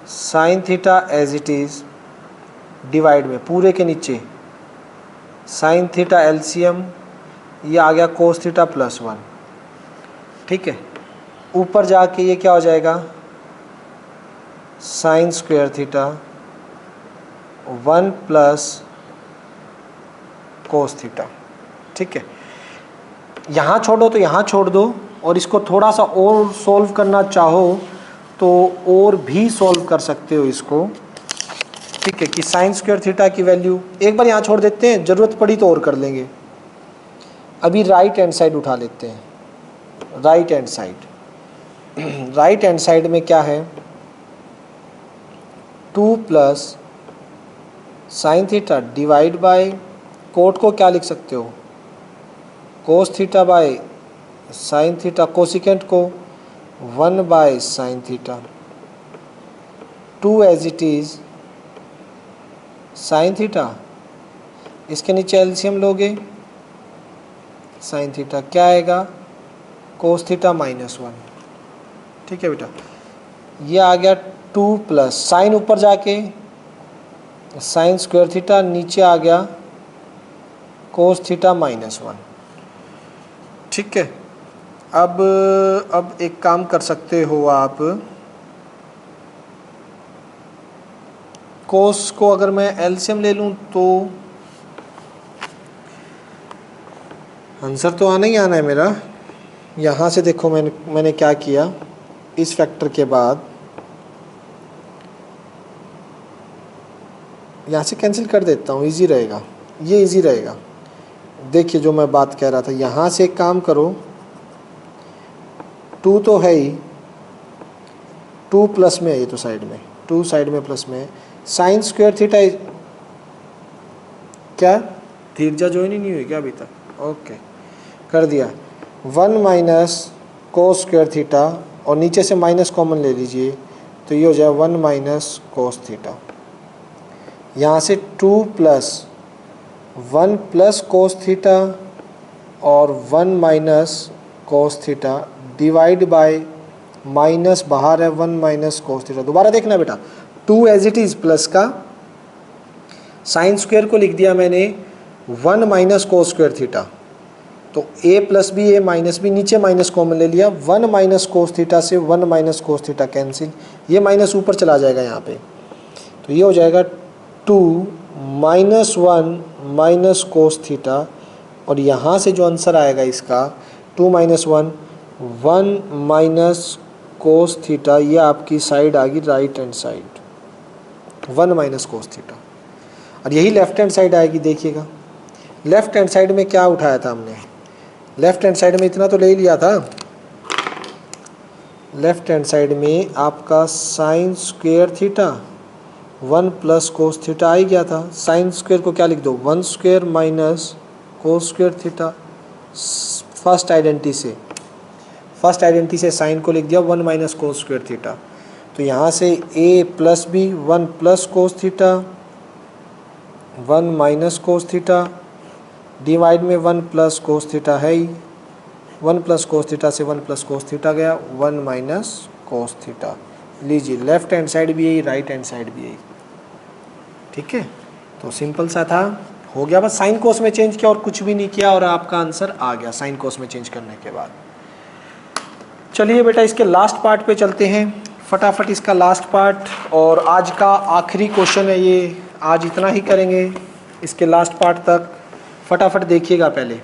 sine theta as it is divide में पूरे के नीचे साइन थीटा एलसीएम, ये आ गया कोस थीटा प्लस 1। ठीक है, ऊपर जाके ये क्या हो जाएगा, sign square theta 1 plus cos theta. ठीक है, यहाँ छोड़ो तो यहाँ छोड़ दो, और इसको थोड़ा सा और सॉल्व करना चाहो तो और भी सॉल्व कर सकते हो इसको। ठीक है, कि साइन स्क्वायर थीटा की वैल्यू एक बार यहाँ छोड़ देते हैं, ज़रूरत पड़ी तो और कर लेंगे। अभी राइट हैंड साइड उठा लेते हैं। Right hand side right hand side में क्या है, 2 plus sine theta divide by cot को क्या लिख सकते हो, cos theta by sine theta, cosecant को 1 by sine theta, 2 as it is sine theta, इसके नीचे एलसीएम लोगे, साइन थीटा क्या आएगा, कोस थीटा माइनस 1। ठीक है बेटा, ये आ गया 2 प्लस साइन ऊपर जाके साइन स्क्वायर थीटा, नीचे आ गया कोस थीटा माइनस 1। ठीक है, अब एक काम कर सकते हो आप, कोस को अगर मैं एलसीएम ले लूँ तो आंसर तो आना ही आना है मेरा। यहाँ से देखो मैंने क्या किया, इस फैक्टर के बाद यहाँ से कैंसिल कर देता हूँ, इजी रहेगा, ये इजी रहेगा। देखिए जो मैं बात कह रहा था, यहाँ से एक काम करो, 2 तो है ही, 2 प्लस में है ये तो साइड में, 2 साइड में प्लस में है, साइन स्क्वायर थीटा क्या थीटा ज्वाइन ही नहीं हुई क्या अभी तक, ओके कर दिया, 1 माइनस कोस स्क्वायर थीटा, और नीचे से माइनस कॉमन ले लीजिए तो ये हो जाए 1 माइनस कोस थीटा। यहाँ से 2 प्लस 1 प्लस कोस थीटा और 1 minus cos theta divide bye minus बाहर है 1 माइनस कोस थीटा। दोबारा देखना बेटा, 2 एज इट इज़ प्लस का साइन स्क्वायर को लिख दिया मैंने 1 माइनस कोस स्क्वायर थीटा, तो a plus B A minus B, नीचे माइनस कॉमन ले लिया, 1 माइनस कोस थीटा से 1 माइनस कोस थीटा कैंसिल, ये माइनस ऊपर चला जाएगा यहाँ पे, तो ये हो जाएगा 2 माइनस 1 माइनस कोस थीटा, और यहाँ से जो आंसर आएगा इसका 2 माइनस 1 1 माइनस कोस थीटा, ये आपकी साइड आ गई right hand side, 1 minus cos theta, और यही लेफ्ट हैंड साइड आएगी। देखिएगा लेफ्ट हैंड साइड में क्या उठाया था हमने, लेफ्ट हैंड साइड में इतना तो ले ही लिया था, लेफ्ट हैंड साइड में आपका sine square theta 1 plus cos theta आ ही गया था। साइन स्क्वेयर को क्या लिख दो, 1 square minus cos square theta, first identity से साइन को लिख दिया 1 माइनस कोस स्क्वेयर थीटा, तो यहाँ से a plus B 1 plus cos theta 1 minus cos theta, divide में 1 प्लस कोस थीटा है ही, 1 प्लस कोस थीटा से 1 प्लस कोस थीटा गया, 1 माइनस कोस थीटा। लीजिए लेफ्ट हैंड साइड भी यही, राइट हैंड साइड भी यही, ठीक है। तो सिंपल सा था, हो गया, बस साइन कोस में चेंज किया और कुछ भी नहीं किया और आपका आंसर आ गया साइन कोस में चेंज करने के बाद। चलिए बेटा इसके लास्ट पार्ट पे चलते हैं, फटाफट इसका लास्ट पार्ट, और आज का आखिरी क्वेश्चन है ये, आज इतना ही करेंगे, इसके लास्ट पार्ट तक फटाफट देखिएगा पहले।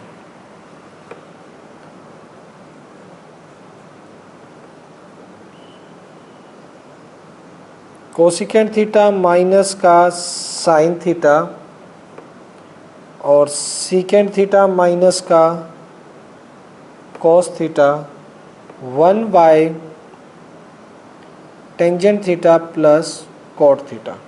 कोसिकेंट थीटा माइनस का साइन थीटा और सीकेंट थीटा माइनस का cos theta 1 by tangent theta plus cot theta.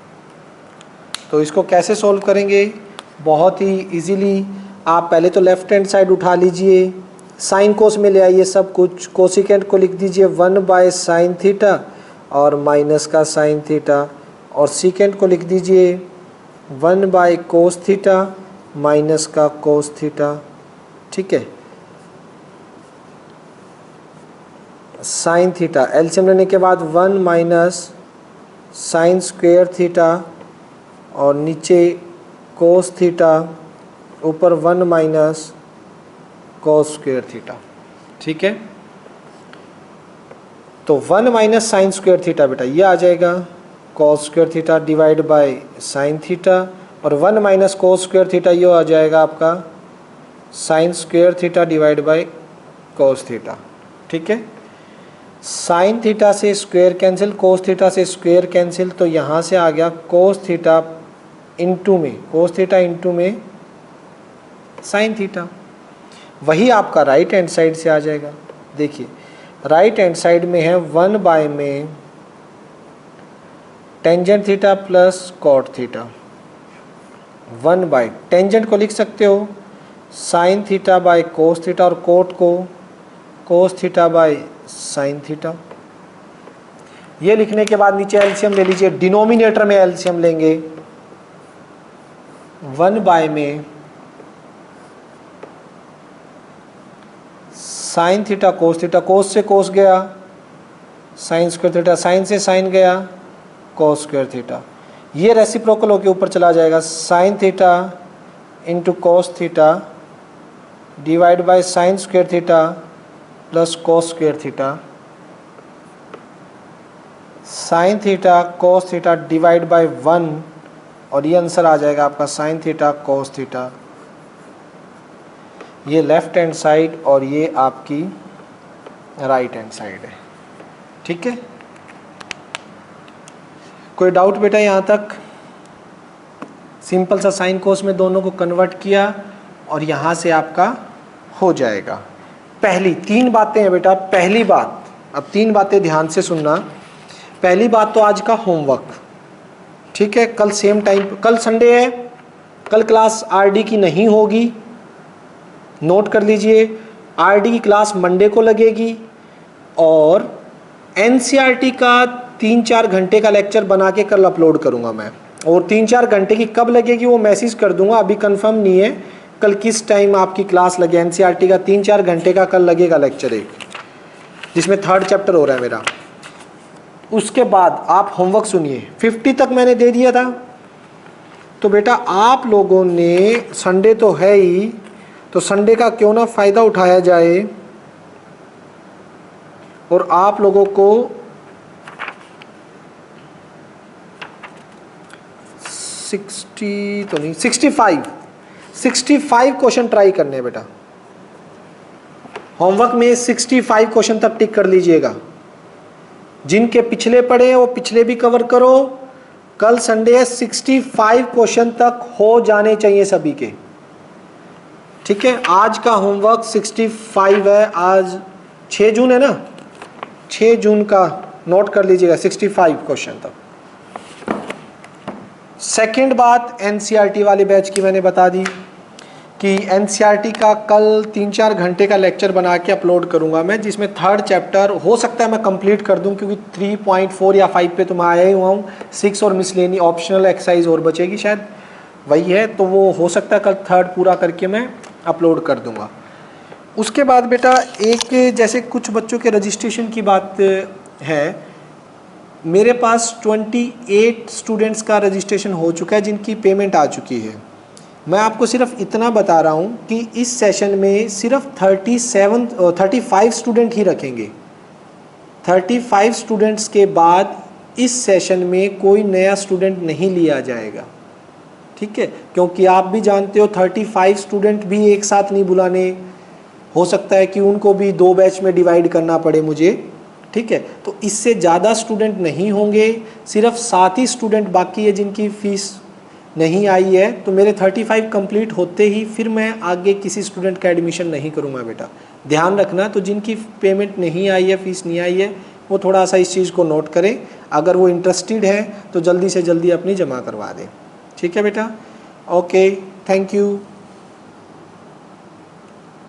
तो इसको कैसे सॉल्व करेंगे, बहुत ही इजीली, आप पहले तो लेफ्ट हैंड साइड उठा लीजिए, साइन कोस में ले आइए सब कुछ, कोसिकेंट को लिख दीजिए 1 बाय साइन थीटा और माइनस का साइन थीटा, और सीकेंट को लिख दीजिए 1 बाय कोस थीटा माइनस का कोस थीटा, ठीक है। साइन थीटा एलसीएम लेने के बाद 1 माइनस साइन स्क्वेयर थीटा और नीचे कोस थीटा, ऊपर 1 माइनस कोस स्क्वेयर थीटा, ठीक है। तो 1 माइनस साइन स्क्वेयर थीटा बेटा ये आ जाएगा कोस square theta divide by sine theta, और 1 माइनस कोस स्क्वेयर थीटा ये आ जाएगा आपका sine square theta divide by cos theta, ठीक है। साइन थीटा से स्क्वेयर कैंसिल, कोस थीटा से स्क्वेयर कैंसिल, तो यहाँ से आ गया कोस थीटा इंटू में, कोस थीटा इंटू में साइन थीटा, वही आपका राइट हैंड साइड से आ जाएगा। देखिए राइट हैंड साइड में है 1 बाय में tangent theta plus cot theta, 1 by tangent को लिख सकते हो sine theta by cos theta और कोट को cos theta by sine theta. ये लिखने के बाद नीचे एलसीएम ले लीजिए, डिनोमिनेटर में एलसीएम लेंगे, 1 बाय में साइन थीटा, कोस से कोस गया, साइन स्क्वायर थीटा, साइन से साइन गया, कोस स्क्वायर थीटा, ये रेसिप्रोकल होके ऊपर चला जाएगा, sine theta into cos theta divide by sine square theta plus cos square theta, sine theta cos theta divide by 1, और ये आंसर आ जाएगा आपका साइन थीटा कोस थीटा। ये लेफ्ट हैंड साइड और ये आपकी राइट हैंड साइड है, ठीक है। कोई डाउट बेटा यहाँ तक? सिंपल सा साइन कोस में दोनों को कन्वर्ट किया और यहाँ से आपका हो जाएगा। पहली 3 बातें हैं बेटा। पहली बात, अब 3 बातें ध्यान से सुनना। पहली बात तो आज का होमवर्क, ठीक है। कल सेम टाइम, कल संडे है, कल क्लास आरडी की नहीं होगी, नोट कर लीजिए। आरडी की क्लास मंडे को लगेगी और एनसीईआरटी का 3-4 घंटे का लेक्चर बना के कल अपलोड करूंगा मैं, और 3-4 घंटे की कब लगेगी वो मैसेज कर दूंगा, अभी कंफर्म नहीं है कल किस टाइम आपकी क्लास लगे। एनसीईआरटी का 3-4 घंटे का कल लगेगा लेक्चर एक, जिसमें 3rd चैप्टर हो रहा है मेरा। उसके बाद आप होमवर्क सुनिए, 50 तक मैंने दे दिया था। तो बेटा आप लोगों ने, संडे तो है ही, तो संडे का क्यों ना फ़ायदा उठाया जाए और आप लोगों को 60 तो नहीं 65 क्वेश्चन ट्राई करने हैं बेटा। होमवर्क में 65 क्वेश्चन तक टिक कर लीजिएगा। जिनके पिछले पढ़े हैं वो पिछले भी कवर करो। कल संडे है, 65 क्वेश्चन तक हो जाने चाहिए सभी के, ठीक है। आज का होमवर्क 65 है। आज 6 जून है ना, 6 जून का नोट कर लीजिएगा 65 क्वेश्चन तक। सेकंड बात एनसीईआरटी वाले बैच की मैंने बता दी कि एनसीईआरटी का कल 3-4 घंटे का लेक्चर बना के अपलोड करूंगा मैं, जिसमें 3rd चैप्टर हो सकता है मैं कंप्लीट कर दूं, क्योंकि 3.4 या 5 पे तो मैं आया ही हुआ हूँ। 6 और मिसलेनी ऑप्शनल एक्सरसाइज और बचेगी शायद, वही है, तो वो हो सकता है कल 3rd पूरा करके मैं अपलोड कर दूंगा। उसके बाद बेटा एक जैसे कुछ बच्चों के रजिस्ट्रेशन की बात है, मेरे पास 28 स्टूडेंट्स का रजिस्ट्रेशन हो चुका है जिनकी पेमेंट आ चुकी है। मैं आपको सिर्फ इतना बता रहा हूँ कि इस सेशन में सिर्फ 35 स्टूडेंट ही रखेंगे। 35 स्टूडेंट्स के बाद इस सेशन में कोई नया स्टूडेंट नहीं लिया जाएगा, ठीक है, क्योंकि आप भी जानते हो 35 स्टूडेंट भी एक साथ नहीं बुलाने, हो सकता है कि उनको भी 2 बैच में डिवाइड करना पड़े मुझे, ठीक है। तो इससे ज़्यादा स्टूडेंट नहीं होंगे, सिर्फ 7 ही स्टूडेंट बाकी है जिनकी फ़ीस नहीं आई है। तो मेरे 35 कंप्लीट होते ही फिर मैं आगे किसी स्टूडेंट का एडमिशन नहीं करूँगा बेटा, ध्यान रखना। तो जिनकी पेमेंट नहीं आई है, फ़ीस नहीं आई है, वो थोड़ा सा इस चीज़ को नोट करें। अगर वो इंटरेस्टेड है तो जल्दी से जल्दी अपनी जमा करवा दें, ठीक है बेटा। Okay, thank you.